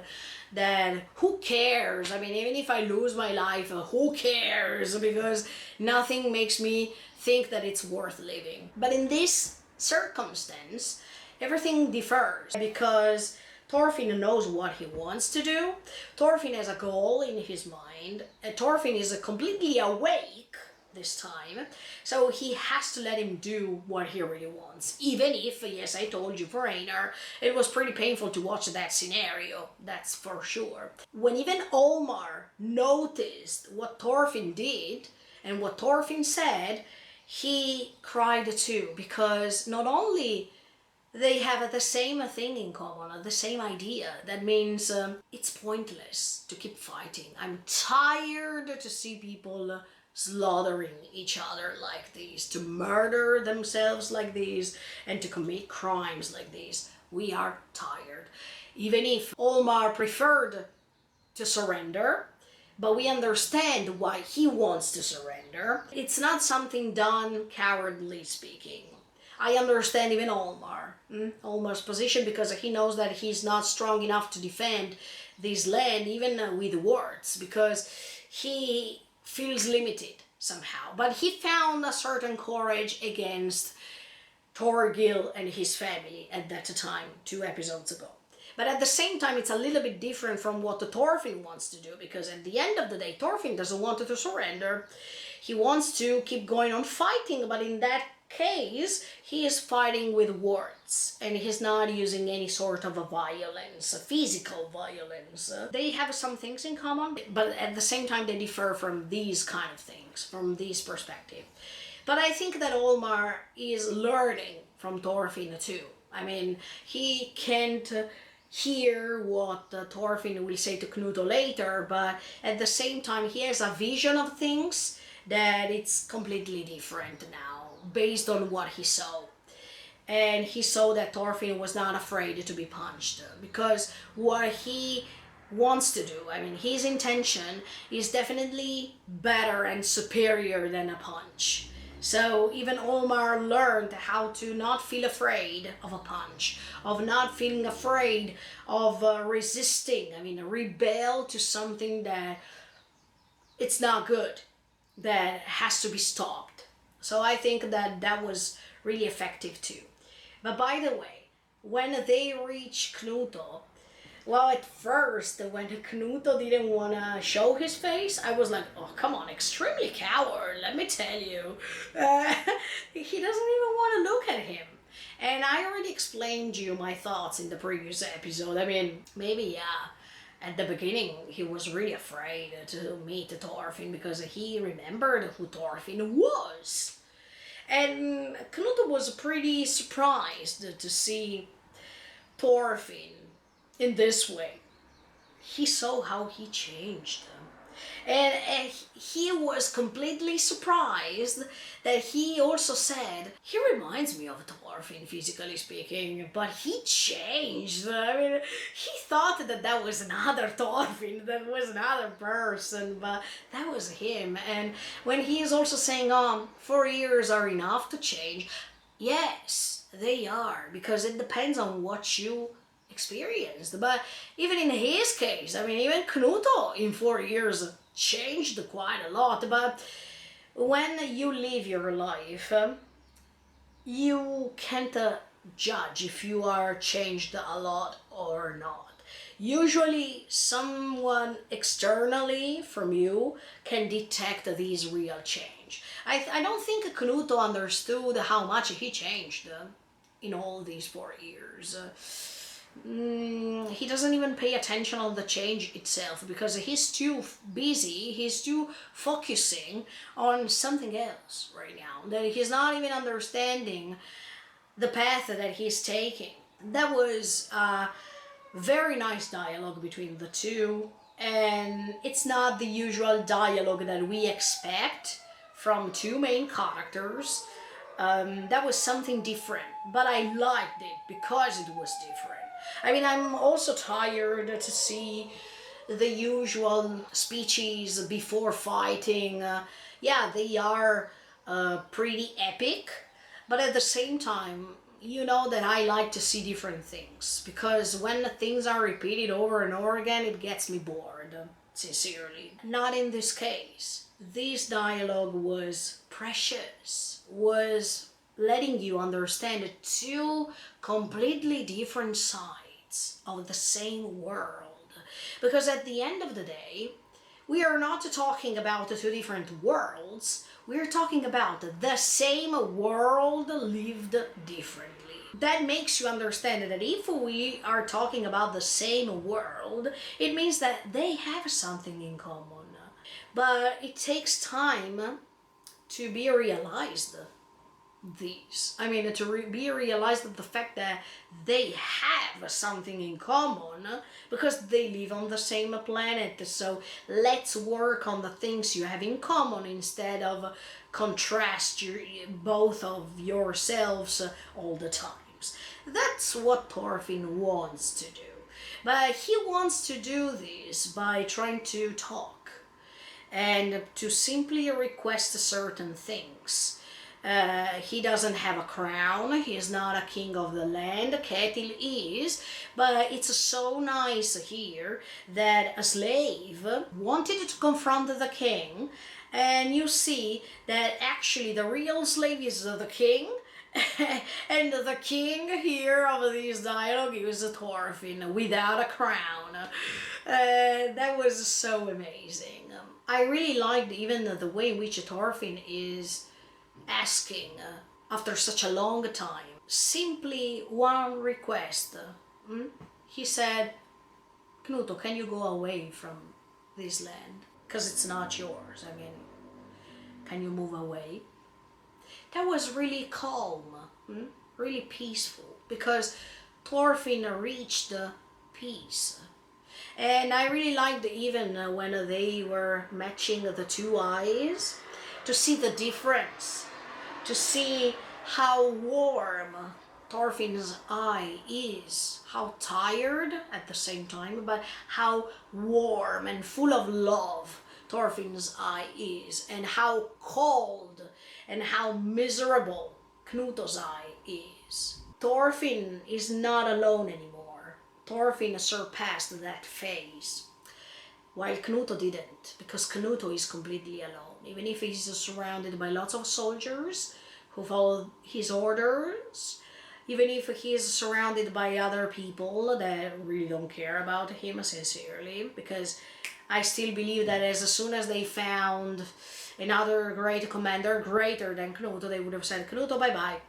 that who cares? I mean, even if I lose my life, who cares? Because nothing makes me think that it's worth living. But in this circumstance, everything differs, because Thorfinn knows what he wants to do. Thorfinn has a goal in his mind. Thorfinn is completely awake this time, so he has to let him do what he really wants. Even if, yes, I told you for Einar, it was pretty painful to watch that scenario, that's for sure. When even Olmar noticed what Thorfinn did and what Thorfinn said, he cried too, because not only they have the same thing in common, the same idea. That means it's pointless to keep fighting. I'm tired to see people slaughtering each other like this, to murder themselves like this, and to commit crimes like this. We are tired. Even if Olmar preferred to surrender, but we understand why he wants to surrender. It's not something done cowardly speaking. I understand even Olmar's position, because he knows that he's not strong enough to defend this land even with words, because he feels limited somehow. But he found a certain courage against Thorgil and his family at that time, 2 episodes ago. But at the same time, it's a little bit different from what Thorfinn wants to do, because at the end of the day, Thorfinn doesn't want to surrender. He wants to keep going on fighting, but in that case, he is fighting with words, and he's not using any sort of a violence, a physical violence. They have some things in common, but at the same time, they differ from these kind of things, from this perspective. But I think that Olmar is learning from Thorfinn too. I mean, he can't hear what Thorfinn will say to Knuto later, but at the same time he has a vision of things that it's completely different now, based on what he saw. And he saw that Thorfinn was not afraid to be punched, because what he wants to do, I mean, his intention is definitely better and superior than a punch. So even Olmar learned how to not feel afraid of a punch, of not feeling afraid of resisting, I mean, rebel to something that it's not good, that has to be stopped. So I think that that was really effective too. But by the way, when they reach Knuto, well, at first, when Knuto didn't want to show his face, I was like, oh, come on, extremely coward, let me tell you. He doesn't even want to look at him. And I already explained you my thoughts in the previous episode. I mean, maybe, yeah, at the beginning, he was really afraid to meet Thorfinn, because he remembered who Thorfinn was. And Knuto was pretty surprised to see Thorfinn in this way. He saw how he changed. And he was completely surprised that he also said, he reminds me of Thorfinn, physically speaking, but he changed. I mean, he thought that that was another Thorfinn, that was another person, but that was him. And when he is also saying, 4 years are enough to change, yes, they are, because it depends on what you experienced. But even in his case, I mean, even Knuto in 4 years changed quite a lot. But when you live your life, you can't judge if you are changed a lot or not. Usually someone externally from you can detect this real change. I don't think Knuto understood how much he changed in all these 4 years. He doesn't even pay attention on the change itself, because he's too busy, he's too focusing on something else right now, that he's not even understanding the path that he's taking. That was a very nice dialogue between the two, and it's not the usual dialogue that we expect from two main characters. That was something different, but I liked it because it was different. I mean, I'm also tired to see the usual speeches before fighting. Yeah, they are pretty epic, but at the same time, you know that I like to see different things, because when things are repeated over and over again, it gets me bored, sincerely. Not in this case. This dialogue was precious, was letting you understand two completely different sides of the same world. Because at the end of the day, we are not talking about the two different worlds, we are talking about the same world lived differently. That makes you understand that if we are talking about the same world, it means that they have something in common. But it takes time to be realized. this. I mean, to be realized that the fact that they have something in common because they live on the same planet. So let's work on the things you have in common instead of contrast both of yourselves all the times. That's what Thorfinn wants to do. But he wants to do this by trying to talk and to simply request certain things. He doesn't have a crown, he is not a king of the land, Ketil is, but it's so nice here that a slave wanted to confront the king, and you see that actually the real slave is the king, and the king here of this dialogue is Thorfinn without a crown. That was so amazing. I really liked even the way in which Thorfinn is asking after such a long time simply one request. He said, Knuto, can you go away from this land? Because it's not yours. I mean, can you move away? That was really calm, really peaceful, because Thorfinn reached peace. And I really liked even when they were matching the two eyes, to see the difference, to see how warm Thorfinn's eye is, how tired at the same time, but how warm and full of love Thorfinn's eye is, and how cold and how miserable Knuto's eye is. Thorfinn is not alone anymore. Thorfinn surpassed that phase, while Knuto didn't, because Knuto is completely alone. Even if he's surrounded by lots of soldiers who follow his orders, even if he is surrounded by other people that really don't care about him sincerely, because I still believe that as soon as they found another great commander greater than Knuto, they would have said, Knuto, bye-bye.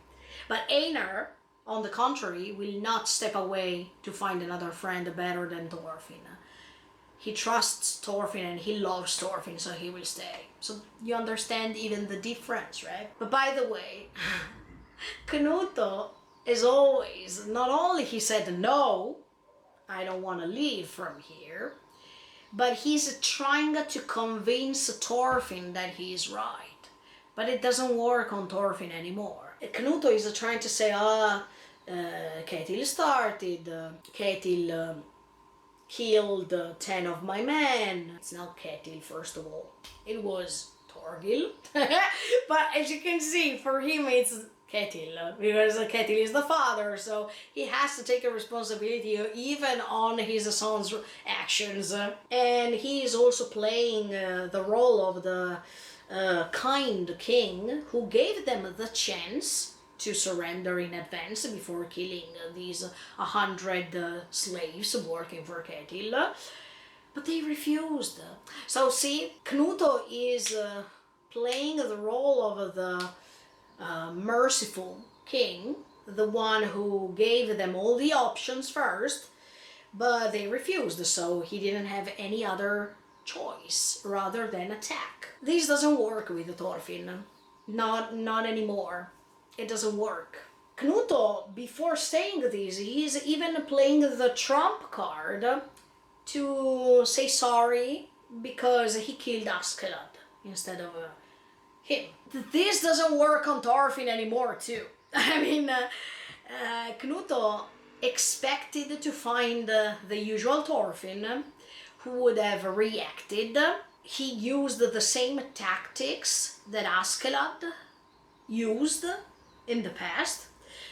But Einar, on the contrary, will not step away to find another friend better than Thorfinn. He trusts Thorfinn and he loves Thorfinn, so he will stay. So you understand even the difference, right? But by the way, Knuto, as always, not only he said, no, I don't want to leave from here, but he's trying to convince Thorfinn that he is right. But it doesn't work on Thorfinn anymore. Knuto is trying to say, Ketil started, Ketil killed 10 of my men. It's not Ketil, first of all. It was Thorgil. But as you can see, for him it's Ketil, because Ketil is the father, so he has to take a responsibility even on his son's actions. And he is also playing the role of the kind king who gave them the chance to surrender in advance before killing these 100 slaves working for Ketil. But they refused. So see, Knuto is playing the role of the merciful king, the one who gave them all the options first, but they refused, so he didn't have any other choice rather than attack. This doesn't work with Thorfinn. Not anymore. It doesn't work. Knuto, before saying this, he's even playing the trump card to say sorry because he killed Askeladd instead of him. This doesn't work on Thorfinn anymore too. I mean, Knuto expected to find the usual Thorfinn who would have reacted. He used the same tactics that Askeladd used in the past.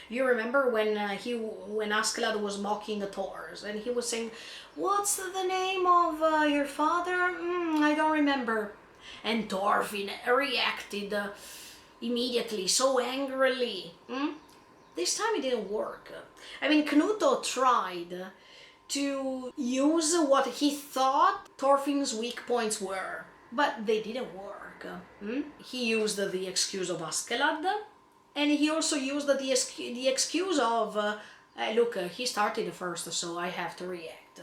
You remember when Askeladd was mocking Thors and he was saying, "What's the name of your father? I don't remember." And Thorfinn reacted immediately, so angrily. This time it didn't work. I mean, Knuto tried to use what he thought Thorfinn's weak points were, but they didn't work. He used the excuse of Askeladd, and he also used the excuse of, look, he started first, so I have to react.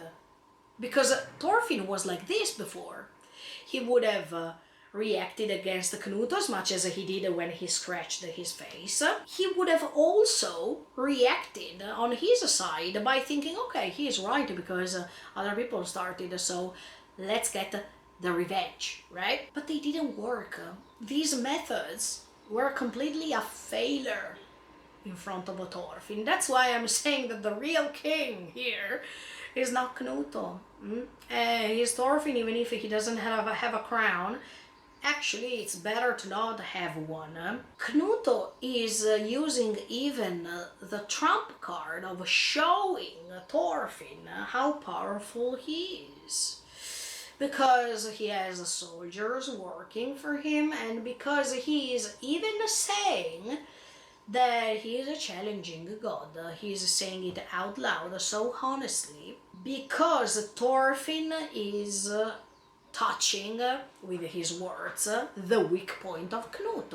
Because Thorfinn was like this before. He would have reacted against Knut as much as he did when he scratched his face, he would have also reacted on his side by thinking, okay, he's right because other people started, so let's get the revenge, right? But they didn't work. These methods were completely a failure in front of Thorfinn. That's why I'm saying that the real king here is not Knut. He's Thorfinn, even if he doesn't have a crown. Actually, it's better to not have one. Knut is using even the trump card of showing Thorfinn how powerful he is. Because he has soldiers working for him, and because he is even saying that he is a challenging god. He's saying it out loud so honestly, because Thorfinn is touching with his words the weak point of Knut.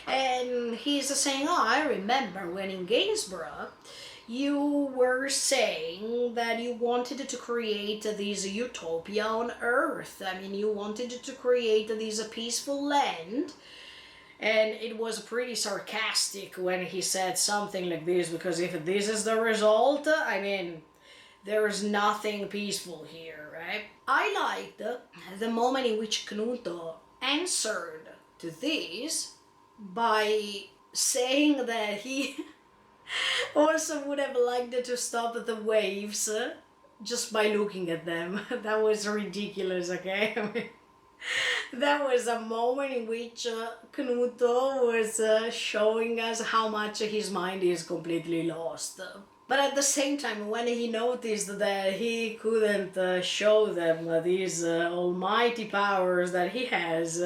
And he's saying, oh, I remember when in Gainsborough you were saying that you wanted to create this utopia on Earth. I mean, you wanted to create this peaceful land. And it was pretty sarcastic when he said something like this, because if this is the result, I mean, there's nothing peaceful here, right? I liked the moment in which Knut answered to this by saying that he also would have liked to stop the waves just by looking at them. That was ridiculous, okay? I mean, that was a moment in which Knut was showing us how much his mind is completely lost. But at the same time, when he noticed that he couldn't show them these almighty powers that he has,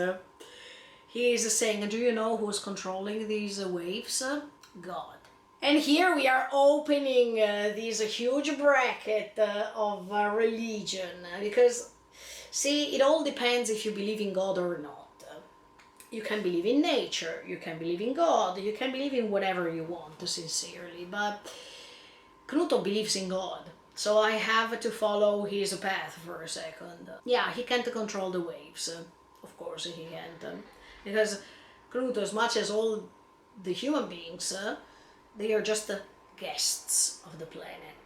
he is saying, do you know who's controlling these waves? God. And here we are opening this huge bracket of religion, because see, it all depends if you believe in God or not. You can believe in nature, you can believe in God, you can believe in whatever you want, sincerely, but Knut believes in God, so I have to follow his path for a second. Yeah, he can't control the waves, of course he can't, because Knut, as much as all the human beings, they are just guests of the planet.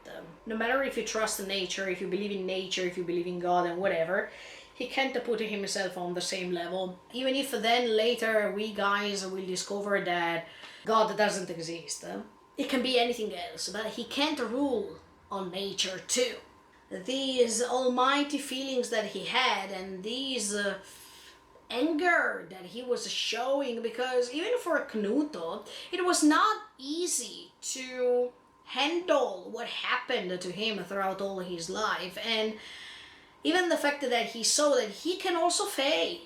No matter if you trust nature, if you believe in nature, if you believe in God and whatever, he can't put himself on the same level. Even if then later we guys will discover that God doesn't exist. It can be anything else, but he can't rule on nature too. These almighty feelings that he had and these anger that he was showing, because even for Knut, it was not easy to handle what happened to him throughout all his life, and even the fact that he saw that he can also fail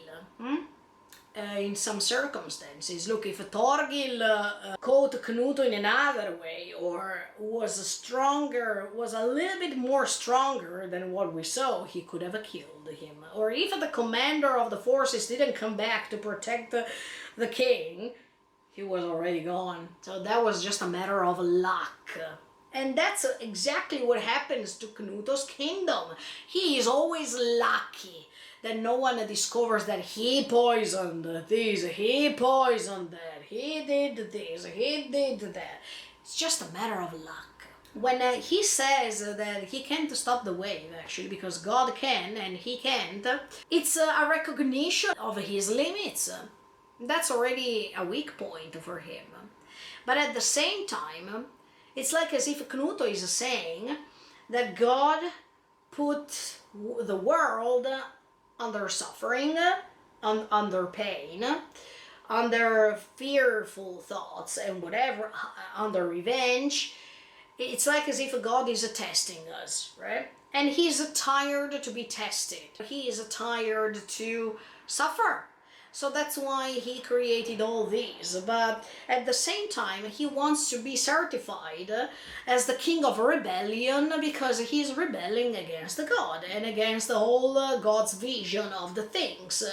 in some circumstances. Look, if Thorgil caught Knut in another way, or was a little bit more stronger than what we saw, he could have killed him. Or if the commander of the forces didn't come back to protect the king, he was already gone. So that was just a matter of luck. And that's exactly what happens to Knut's kingdom. He is always lucky that no one discovers that he poisoned this, he poisoned that, he did this, he did that. It's just a matter of luck. When he says that he can't stop the wave, actually, because God can and he can't, it's a recognition of his limits. That's already a weak point for him. But at the same time, it's like as if Knut is saying that God put the world under suffering, under pain, under fearful thoughts and whatever, under revenge. It's like as if God is testing us, right? And he's tired to be tested. He is tired to suffer. So that's why he created all these. But at the same time, he wants to be certified as the king of rebellion, because he's rebelling against God and against the whole God's vision of the things.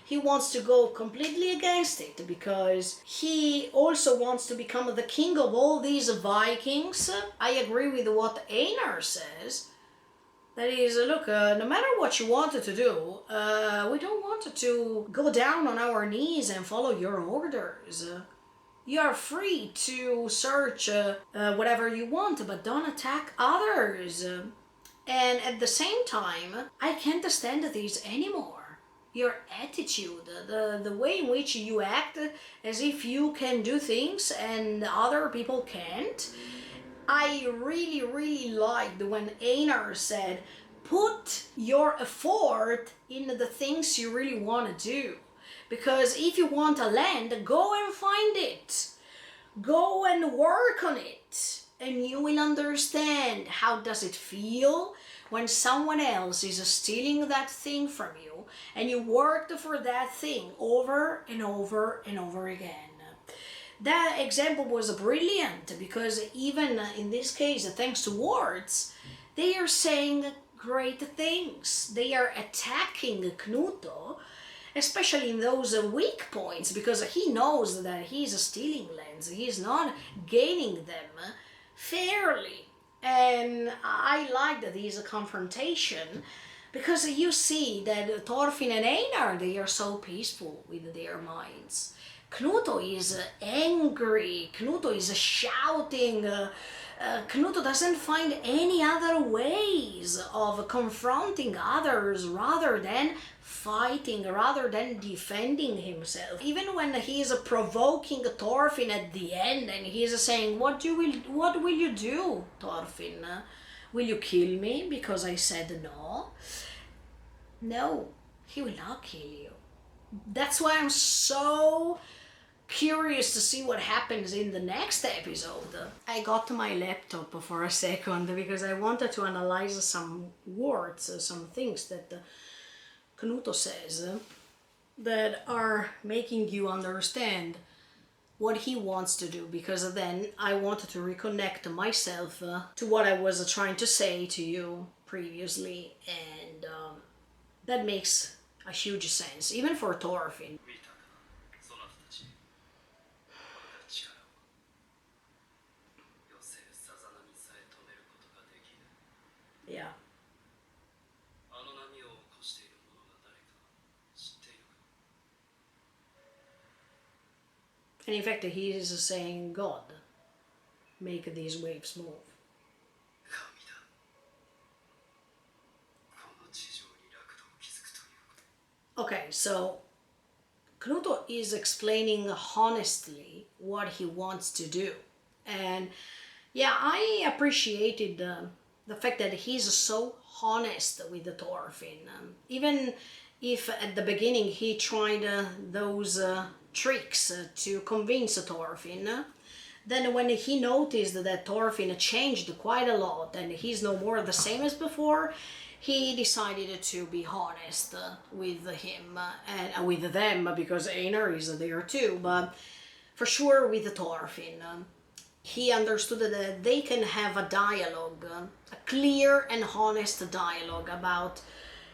He wants to go completely against it, because he also wants to become the king of all these Vikings. I agree with what Einar says. That is, look, no matter what you wanted to do, we don't want to go down on our knees and follow your orders. You are free to search whatever you want, but don't attack others. And at the same time, I can't stand this anymore. Your attitude, the way in which you act as if you can do things and other people can't. I really, really liked when Einar said, put your effort in the things you really want to do. Because if you want a land, go and find it. Go and work on it. And you will understand how does it feel when someone else is stealing that thing from you and you worked for that thing over and over and over again. That example was brilliant because even in this case, thanks to words, they are saying great things. They are attacking Knuto, especially in those weak points, because he knows that he's stealing lands. He's not gaining them fairly. And I liked this confrontation because you see that Thorfinn and Einar, they are so peaceful with their minds. Knuto is angry, Knuto is shouting, Knuto doesn't find any other ways of confronting others rather than fighting, rather than defending himself. Even when he is provoking Thorfinn at the end and he is saying, what will you do, Thorfinn? Will you kill me because I said no? No, he will not kill you. That's why I'm so curious to see what happens in the next episode. I got my laptop for a second because I wanted to analyze some words, some things that Knuto says that are making you understand what he wants to do, because then I wanted to reconnect myself to what I was trying to say to you previously, and that makes a huge sense, even for Thorfinn. Yeah. And in fact, he is saying, God, make these waves move. Okay, so Knuto is explaining honestly what he wants to do. And yeah, I appreciated the fact that he's so honest with the Thorfinn. Even if at the beginning he tried those tricks to convince Thorfinn, then when he noticed that Thorfinn changed quite a lot and he's no more the same as before, he decided to be honest with him and with them, because Einar is there too, but for sure with Thorfinn. He understood that they can have a dialogue, a clear and honest dialogue about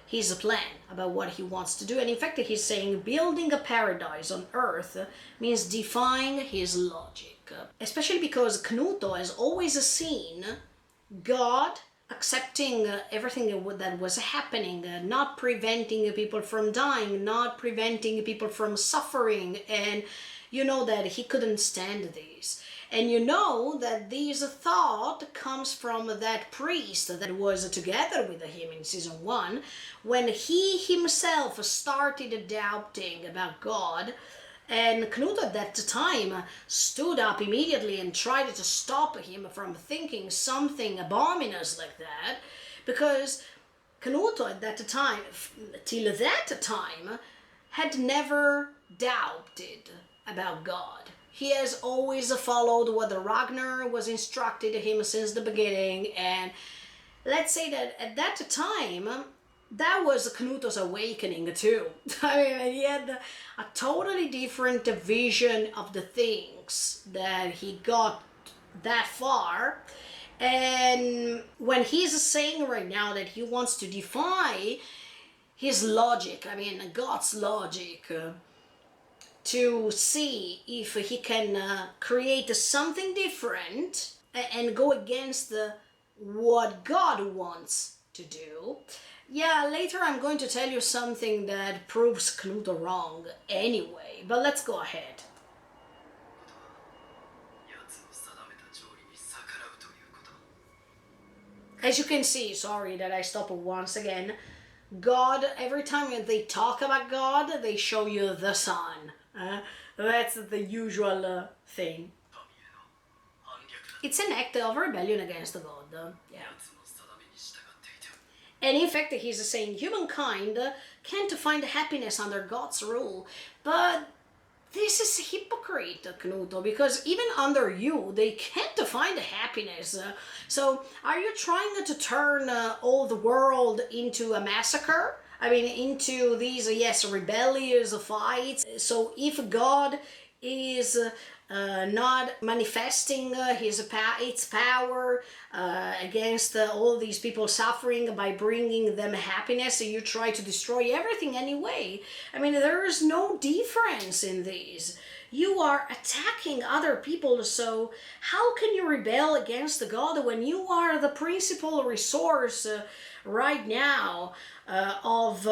his plan, about what he wants to do. And in fact, he's saying building a paradise on earth means defying his logic. Especially because Knuto has always seen God accepting everything that was happening, not preventing people from dying, not preventing people from suffering, and you know that he couldn't stand this. And you know that this thought comes from that priest that was together with him in season 1, when he himself started doubting about God. And Knut at that time stood up immediately and tried to stop him from thinking something abominous like that, because Knut at that time, till that time, had never doubted about God. He has always followed what the Ragnar was instructed him since the beginning, and let's say that at that time, that was Knuto's awakening too. I mean, he had a totally different vision of the things that he got that far. And when he's saying right now that he wants to defy his logic, I mean God's logic, to see if he can create something different and go against what God wants to do. Yeah, later I'm going to tell you something that proves Knuto wrong anyway, but let's go ahead. As you can see, sorry that I stop once again, God, every time they talk about God, they show you the sun. That's the usual thing. It's an act of rebellion against God. Yeah. And in fact, he's saying humankind can't find happiness under God's rule. But this is hypocrite, Knuto, because even under you, they can't find happiness. So, are you trying to turn all the world into a massacre? I mean, into these, yes, rebellious fights. So, if God is not manifesting its power against all these people suffering by bringing them happiness, you try to destroy everything anyway. I mean, there is no difference in these. You are attacking other people, so how can you rebel against God when you are the principal resource right now of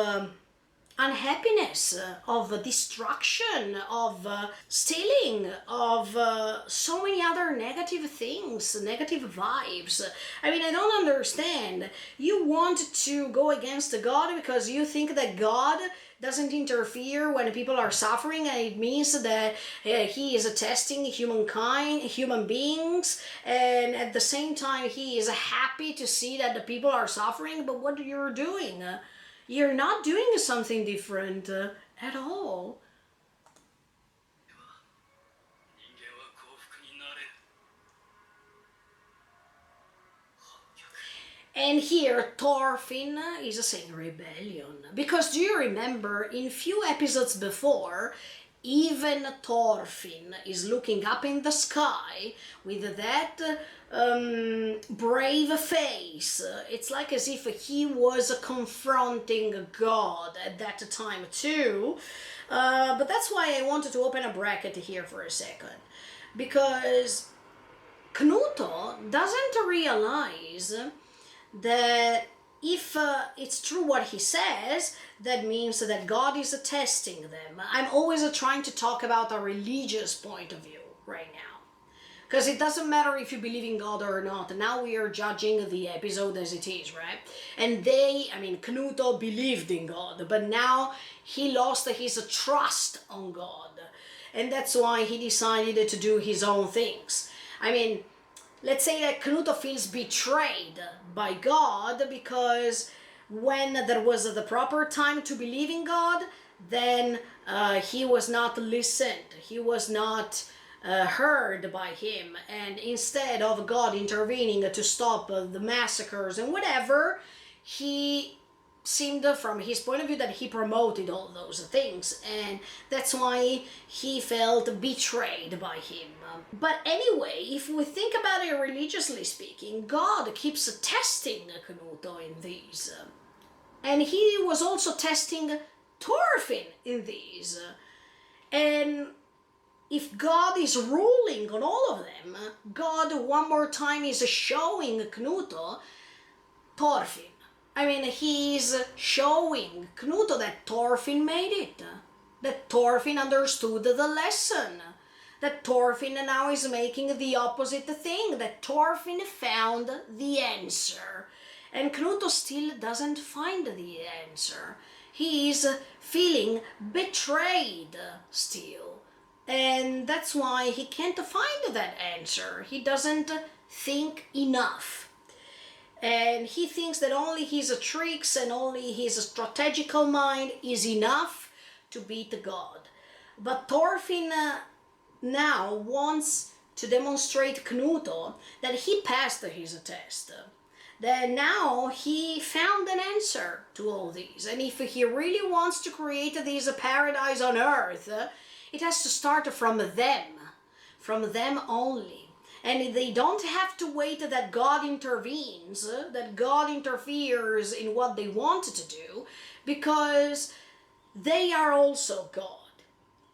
unhappiness, of destruction, of stealing, of so many other negative things, negative vibes. I mean, I don't understand. You want to go against God because you think that God doesn't interfere when people are suffering, and it means that he is testing humankind, human beings, and at the same time he is happy to see that the people are suffering. But what you're doing, you're not doing something different at all. And here Thorfinn is saying rebellion. Because do you remember in few episodes before, even Thorfinn is looking up in the sky with that brave face. It's like as if he was confronting God at that time too. But that's why I wanted to open a bracket here for a second. Because Knuto doesn't realize that if it's true what he says, that means that God is testing them. I'm always trying to talk about a religious point of view right now. Because it doesn't matter if you believe in God or not. Now we are judging the episode as it is, right? And Knuto believed in God, but now he lost his trust on God. And that's why he decided to do his own things. I mean, let's say that Knuto feels betrayed by God because when there was the proper time to believe in God, then he was not listened, he was not heard by him, and instead of God intervening to stop the massacres and whatever, he seemed from his point of view that he promoted all those things, and that's why he felt betrayed by him. But anyway, if we think about it religiously speaking, God keeps testing Knuto in these. And he was also testing Thorfinn in these. And if God is ruling on all of them, God one more time is showing Knuto Thorfinn. I mean, he's showing Knuto that Thorfinn made it, that Thorfinn understood the lesson, that Thorfinn now is making the opposite thing, that Thorfinn found the answer. And Knuto still doesn't find the answer. He is feeling betrayed still. And that's why he can't find that answer. He doesn't think enough. And he thinks that only his tricks and only his strategical mind is enough to beat God. But Thorfinn now wants to demonstrate Knuto that he passed his test. That now he found an answer to all these. And if he really wants to create this paradise on earth, it has to start from them only. And they don't have to wait that God intervenes, that God interferes in what they want to do, because they are also God.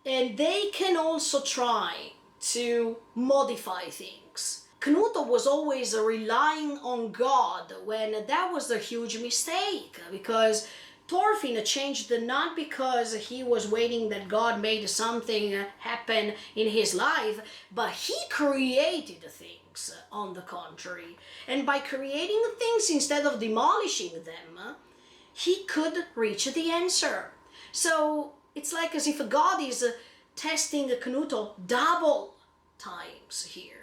And they can also try to modify things. Knuto was always relying on God when that was a huge mistake, because Thorfinn changed not because he was waiting that God made something happen in his life, but he created things on the contrary. And by creating things instead of demolishing them, he could reach the answer. So it's like as if God is testing Knuto double times here.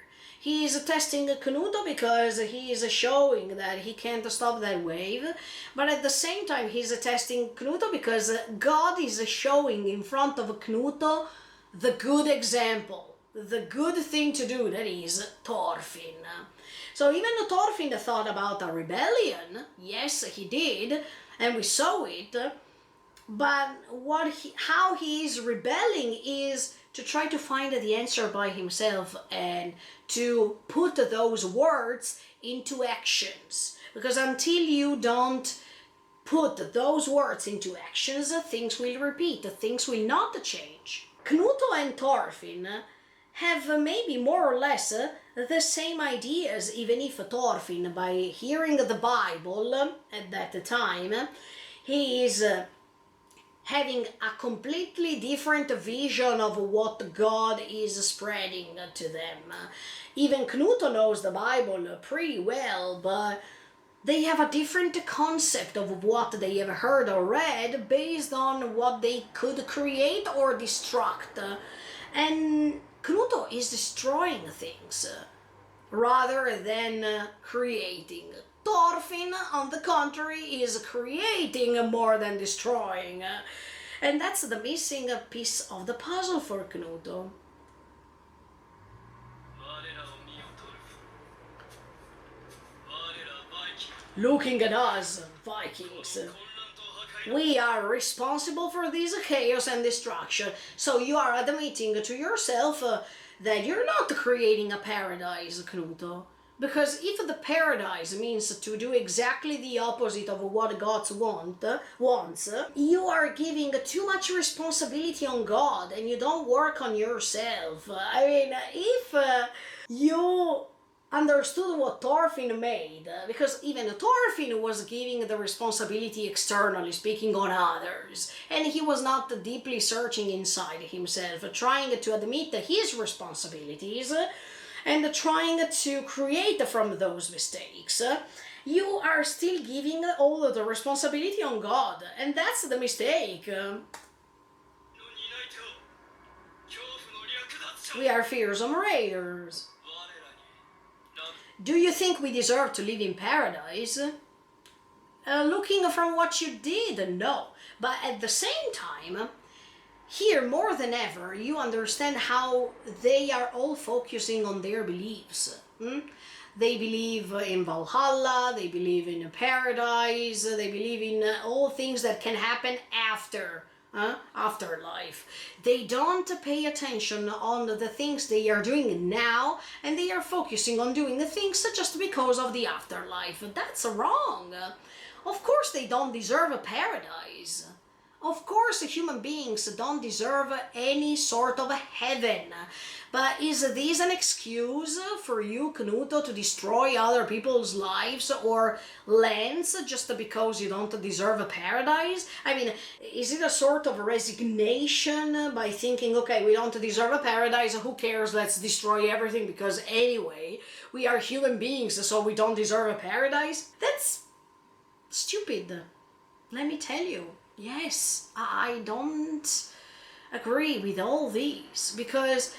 He is testing Knuto because he is showing that he can't stop that wave, but at the same time he's testing Knuto because God is showing in front of Knuto the good example, the good thing to do, that is Thorfinn. So even Thorfinn thought about a rebellion, yes he did, and we saw it, but how he is rebelling is to try to find the answer by himself and to put those words into actions. Because until you don't put those words into actions, things will repeat, things will not change. Knuto and Thorfinn have maybe more or less the same ideas, even if Thorfinn, by hearing the Bible at that time, he is having a completely different vision of what God is spreading to them. Even Knuto knows the Bible pretty well, but they have a different concept of what they have heard or read based on what they could create or destruct. And Knuto is destroying things rather than creating. Thorfinn, on the contrary, is creating more than destroying. And that's the missing piece of the puzzle for Knuto. Looking at us, Vikings, we are responsible for this chaos and destruction. So you are admitting to yourself that you're not creating a paradise, Knuto. Because if the paradise means to do exactly the opposite of what God wants, you are giving too much responsibility on God and you don't work on yourself. I mean, if you understood what Thorfinn made, because even Thorfinn was giving the responsibility externally, speaking on others, and he was not deeply searching inside himself, trying to admit his responsibilities, and trying to create from those mistakes, you are still giving all of the responsibility on God, and that's the mistake. We are fearsome raiders. Do you think we deserve to live in paradise? Looking from what you did, no. But at the same time, here, more than ever, you understand how they are all focusing on their beliefs. They believe in Valhalla, they believe in a paradise, they believe in all things that can happen afterlife. They don't pay attention on the things they are doing now, and they are focusing on doing the things just because of the afterlife. That's wrong. Of course they don't deserve a paradise. Of course, human beings don't deserve any sort of heaven. But is this an excuse for you, Knuto, to destroy other people's lives or lands just because you don't deserve a paradise? I mean, is it a sort of resignation by thinking, okay, we don't deserve a paradise, who cares, let's destroy everything because anyway, we are human beings, so we don't deserve a paradise? That's stupid, let me tell you. Yes, I don't agree with all these, because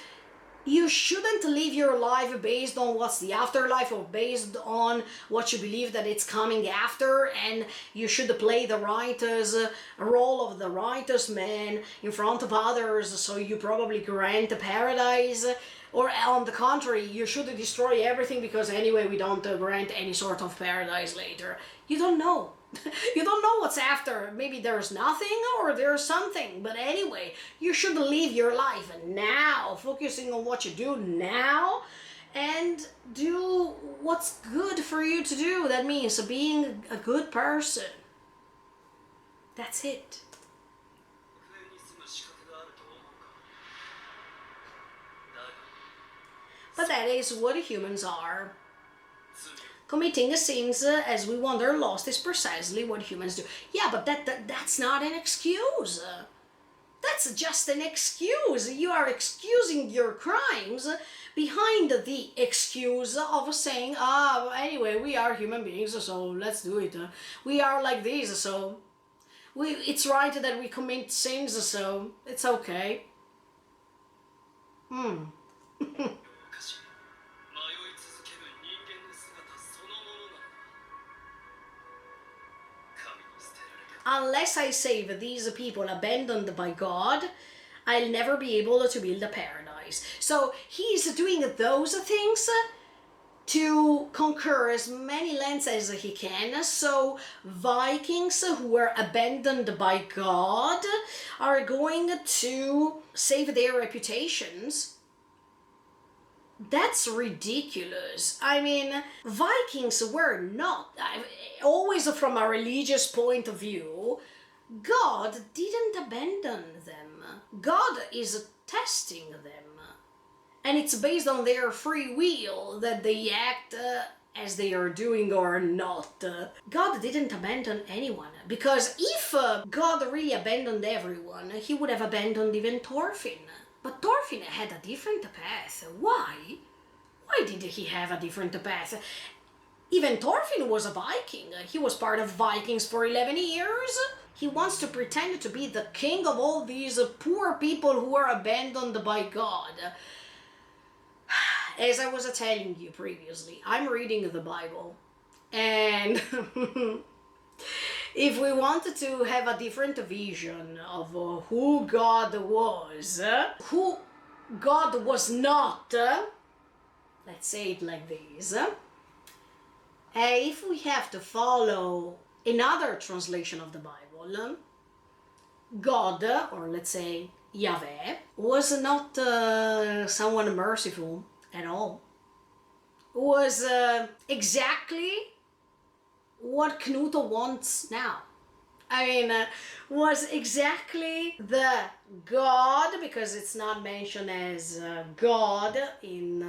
you shouldn't live your life based on what's the afterlife or based on what you believe that it's coming after, and you should play the righteous role of the righteous man in front of others so you probably grant a paradise. Or on the contrary, you should destroy everything because anyway we don't grant any sort of paradise later. You don't know. You don't know what's after. Maybe there's nothing or there's something. But anyway, you should live your life now, focusing on what you do now, and do what's good for you to do. That means being a good person. That's it. But that is what humans are. Committing sins as we wander lost is precisely what humans do. Yeah, but that's not an excuse. That's just an excuse. You are excusing your crimes behind the excuse of saying, anyway, we are human beings, so let's do it. We are like this, so it's right that we commit sins, so it's okay. Unless I save these people abandoned by God, I'll never be able to build a paradise. So he's doing those things to conquer as many lands as he can. So Vikings who were abandoned by God are going to save their reputations. That's ridiculous. I mean, Vikings were not, always from a religious point of view, God didn't abandon them. God is testing them. And it's based on their free will that they act as they are doing or not. God didn't abandon anyone. Because if God really abandoned everyone, he would have abandoned even Thorfinn. But Thorfinn had a different path. Why? Why did he have a different path? Even Thorfinn was a Viking. He was part of Vikings for 11 years. He wants to pretend to be the king of all these poor people who are abandoned by God. As I was telling you previously, I'm reading the Bible. And if we wanted to have a different vision of who God was, who God was not, let's say it like this, if we have to follow another translation of the Bible, God, or let's say Yahweh, was not someone merciful at all. Was exactly what Knut wants now. I mean, was exactly the God, because it's not mentioned as God in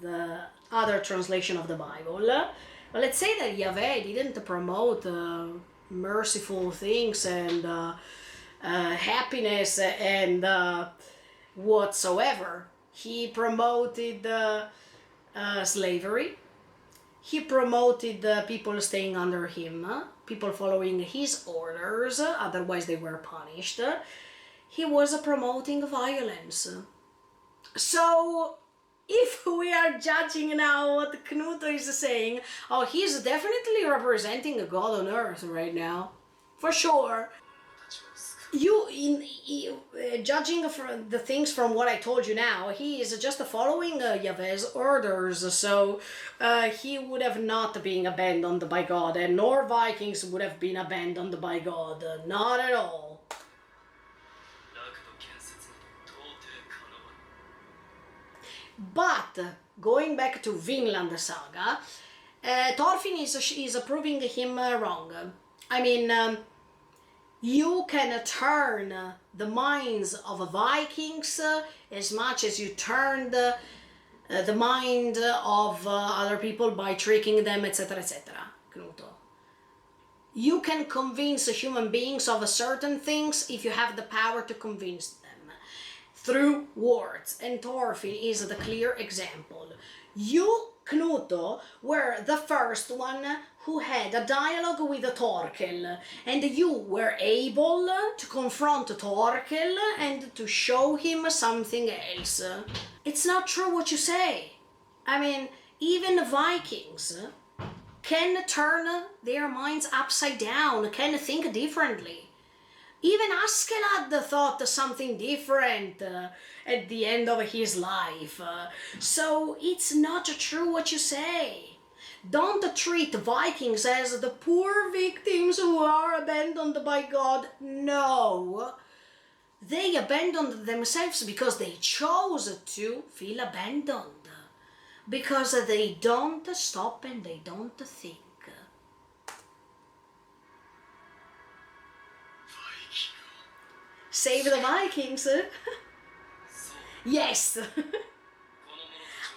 the other translation of the Bible. But let's say that Yahweh didn't promote merciful things and happiness and whatsoever. He promoted slavery. He promoted people staying under him, people following his orders, otherwise they were punished. He was promoting violence. So, if we are judging now what Knut is saying, he's definitely representing a God on earth right now, for sure. Judging from the things from what I told you now, he is just following Yahweh's orders, so he would have not been abandoned by God, and nor Vikings would have been abandoned by God, not at all. But, going back to Vinland Saga, Thorfinn is proving him wrong. I mean, you can turn the minds of Vikings as much as you turned the mind of other people by tricking them, etc., etc. Knuto. You can convince human beings of certain things if you have the power to convince them through words, and Thorfinn is the clear example. You, Knuto, were the first one who had a dialogue with Thorkel, and you were able to confront Thorkel and to show him something else. It's not true what you say. I mean, even Vikings can turn their minds upside down, can think differently. Even Askeladd thought something different at the end of his life. So it's not true what you say. Don't treat Vikings as the poor victims who are abandoned by God. No. They abandoned themselves because they chose to feel abandoned. Because they don't stop and they don't think. Save the Vikings. Yes.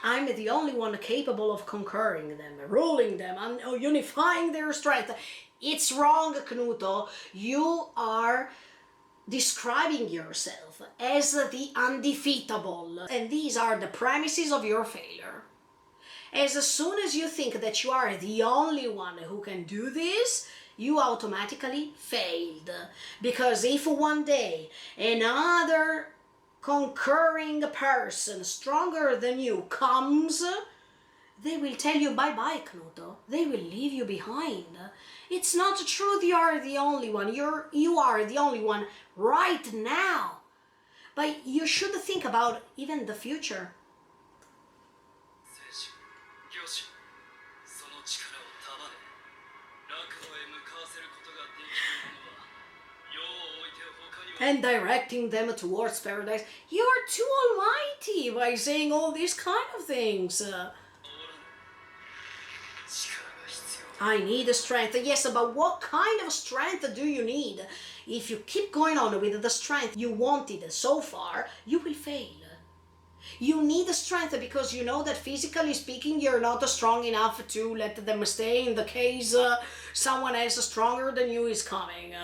I'm the only one capable of conquering them, ruling them, and unifying their strength. It's wrong, Knuto. You are describing yourself as the undefeatable, and these are the premises of your failure. As soon as you think that you are the only one who can do this, you automatically failed. Because if one day another conquering person stronger than you comes, they will tell you bye-bye, Knuto. They will leave you behind. It's not true you are the only one. You are the only one right now. But you should think about even the future. And directing them towards paradise. You are too almighty by saying all these kind of things. I need strength. Yes, but what kind of strength do you need? If you keep going on with the strength you wanted so far, you will fail. You need strength because you know that physically speaking you're not strong enough to let them stay in the case someone else stronger than you is coming.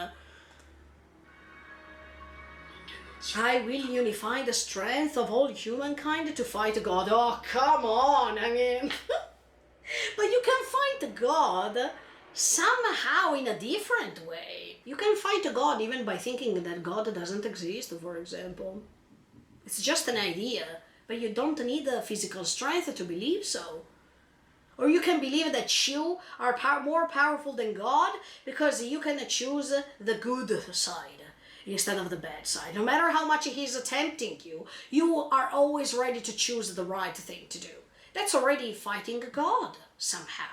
I will unify the strength of all humankind to fight God. Oh, come on, I mean... But you can fight God somehow in a different way. You can fight God even by thinking that God doesn't exist, for example. It's just an idea, but you don't need the physical strength to believe so. Or you can believe that you are more powerful than God because you can choose the good side instead of the bad side. No matter how much He's tempting you, you are always ready to choose the right thing to do. That's already fighting God, somehow.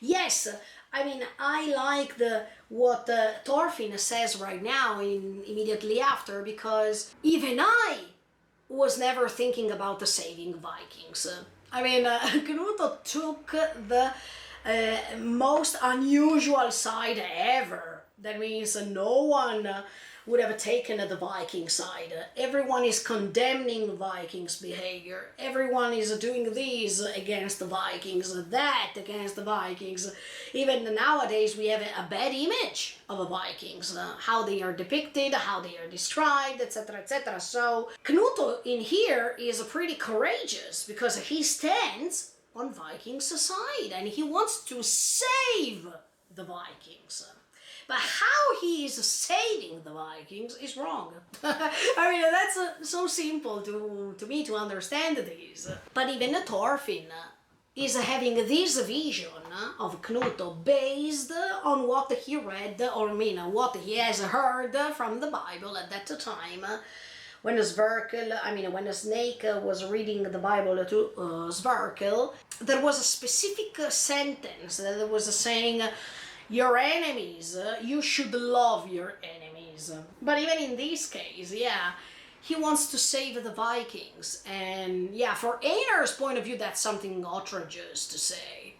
Yes, I mean, I like what Thorfinn says right now, immediately after, because even I was never thinking about the saving Vikings. I mean, Knuto took the most unusual side ever. That means no one would have taken the Viking side. Everyone is condemning Vikings' behavior. Everyone is doing this against the Vikings, that against the Vikings. Even nowadays we have a bad image of the Vikings, how they are depicted, how they are described, etc., etc. So Knuto in here is pretty courageous because he stands on Vikings' side and he wants to save the Vikings. But how he is saving the Vikings is wrong. I mean, that's so simple to me to understand this. But even Thorfinn is having this vision of Knuto based on what he read, or what he has heard from the Bible at that time. When when a snake was reading the Bible to Sverkel, there was a specific sentence that was saying, your enemies, you should love your enemies. But even in this case, yeah, he wants to save the Vikings. And yeah, for Einar's point of view, that's something outrageous to say.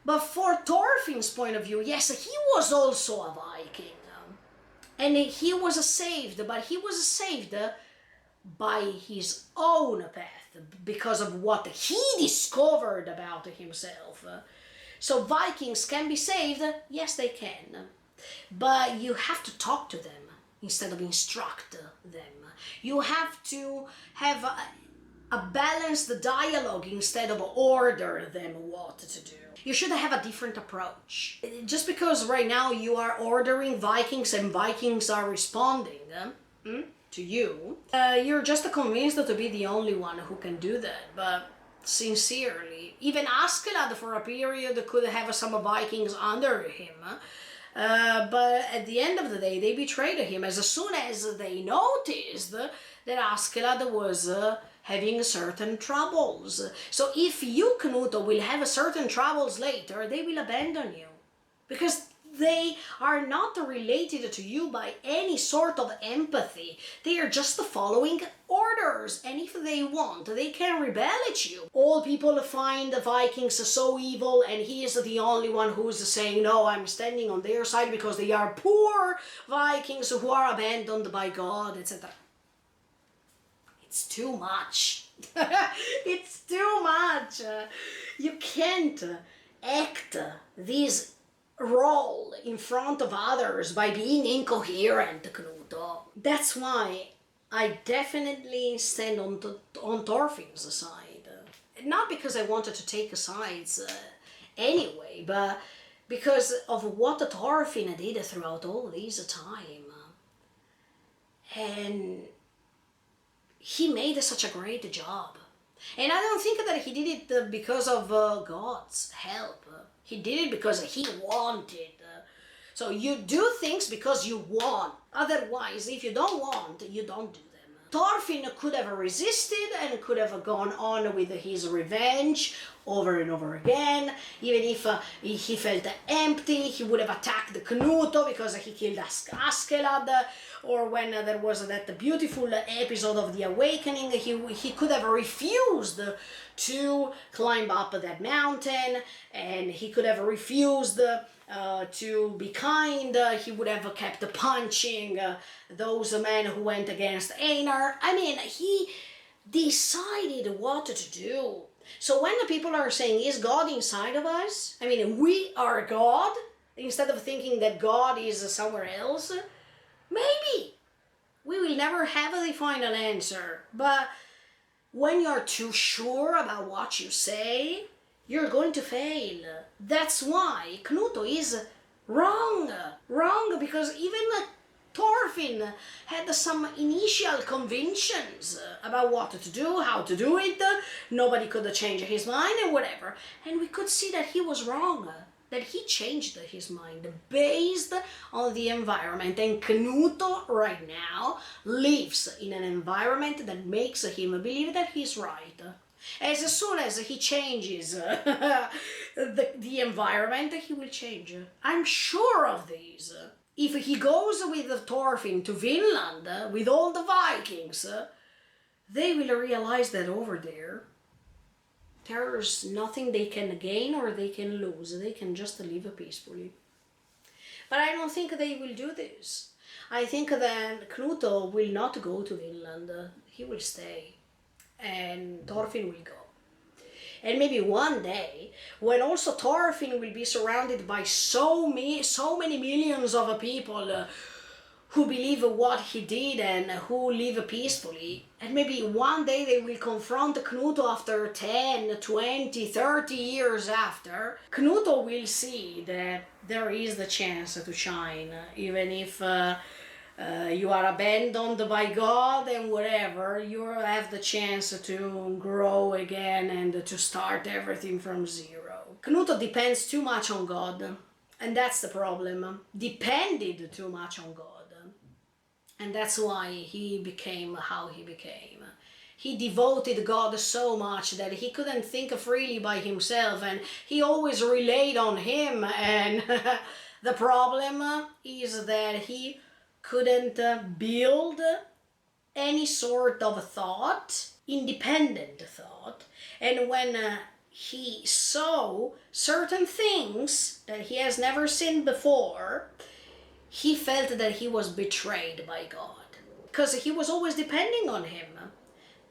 But for Thorfinn's point of view, yes, he was also a Viking. And he was saved, but he was saved by his own path, because of what he discovered about himself. So Vikings can be saved? Yes, they can. But you have to talk to them instead of instruct them. You have to have a balanced dialogue instead of order them what to do. You should have a different approach. Just because right now you are ordering Vikings and Vikings are responding to you, you're just convinced to be the only one who can do that. But sincerely, even Askeladd for a period could have some Vikings under him, but at the end of the day they betrayed him as soon as they noticed that Askeladd was having certain troubles. So if you, Knuto, will have certain troubles later, they will abandon you, because They are not related to you by any sort of empathy. They are just following orders, and if they want, they can rebel at you. All people find the Vikings so evil, and he is the only one who's saying, no, I'm standing on their side because they are poor Vikings who are abandoned by God, etc. It's too much. It's too much. You can't act this role in front of others by being incoherent, Knuto. That's why I definitely stand on Thorfinn's side. Not because I wanted to take sides anyway, but because of what Thorfinn did throughout all this time. And he made such a great job. And I don't think that he did it because of God's help. He did it because he wanted. So you do things because you want. Otherwise, if you don't want, you don't do them. Thorfinn could have resisted and could have gone on with his revenge over and over again. Even if he felt empty, he would have attacked Knuto because he killed Askeladd. Or when there was that beautiful episode of the awakening, he could have refused to climb up that mountain, and he could have refused to be kind. He would have kept punching those men who went against Einar. I mean, he decided what to do. So when the people are saying, is God inside of us? I mean, we are God, instead of thinking that God is somewhere else. Maybe. We will never have the final answer. But when you're too sure about what you say, you're going to fail. That's why Knuto is wrong. Wrong because even Thorfinn had some initial convictions about what to do, how to do it. Nobody could change his mind and whatever. And we could see that he was wrong. That he changed his mind based on the environment. And Knuto right now lives in an environment that makes him believe that he's right. As soon as he changes the environment, he will change. I'm sure of this. If he goes with Thorfinn to Vinland with all the Vikings, they will realize that over there's nothing they can gain or they can lose. They can just live peacefully. But I don't think they will do this. I think that Knuto will not go to Vinland. He will stay. And Thorfinn will go. And maybe one day, when also Thorfinn will be surrounded by so many millions of people who believe what he did and who live peacefully. And maybe one day they will confront Knuto after 10, 20, 30 years after. Knuto will see that there is the chance to shine, even if you are abandoned by God and whatever, you have the chance to grow again and to start everything from zero. Knuto depends too much on God, and that's the problem. Depended too much on God. And that's why he became how he became. He devoted God so much that he couldn't think freely by himself, and he always relied on him. And the problem is that he couldn't build any sort of thought, independent thought. And when he saw certain things that he has never seen before, he felt that he was betrayed by God, because he was always depending on him.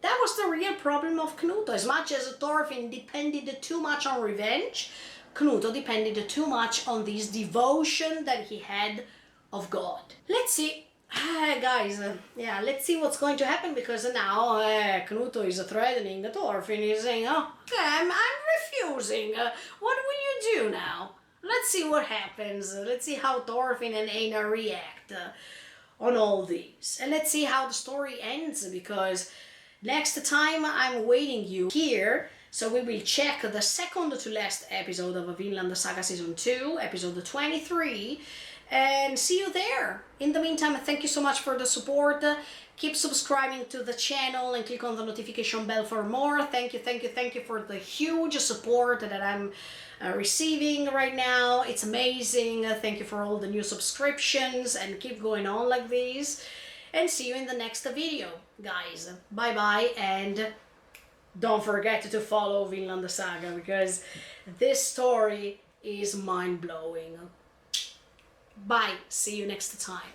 That was the real problem of Knuto. As much as Thorfinn depended too much on revenge, Knuto depended too much on this devotion that he had of God. Let's see. Guys, let's see what's going to happen, because now Knuto is threatening Thorfinn. He's saying, oh, okay, I'm refusing. What will you do now? Let's see what happens. Let's see how Thorfinn and Einar react on all these. And let's see how the story ends, because next time I'm waiting you here. So we will check the second to last episode of Vinland Saga Season 2, episode 23. and see you there. In the meantime, thank you so much for the support. Keep subscribing to the channel and click on the notification bell for more. Thank you, thank you, thank you for the huge support that I'm receiving right now. It's amazing. Thank you for all the new subscriptions, and keep going on like this. And see you in the next video, guys. Bye bye, and don't forget to follow Vinland Saga, because this story is mind-blowing. Bye. See you next time.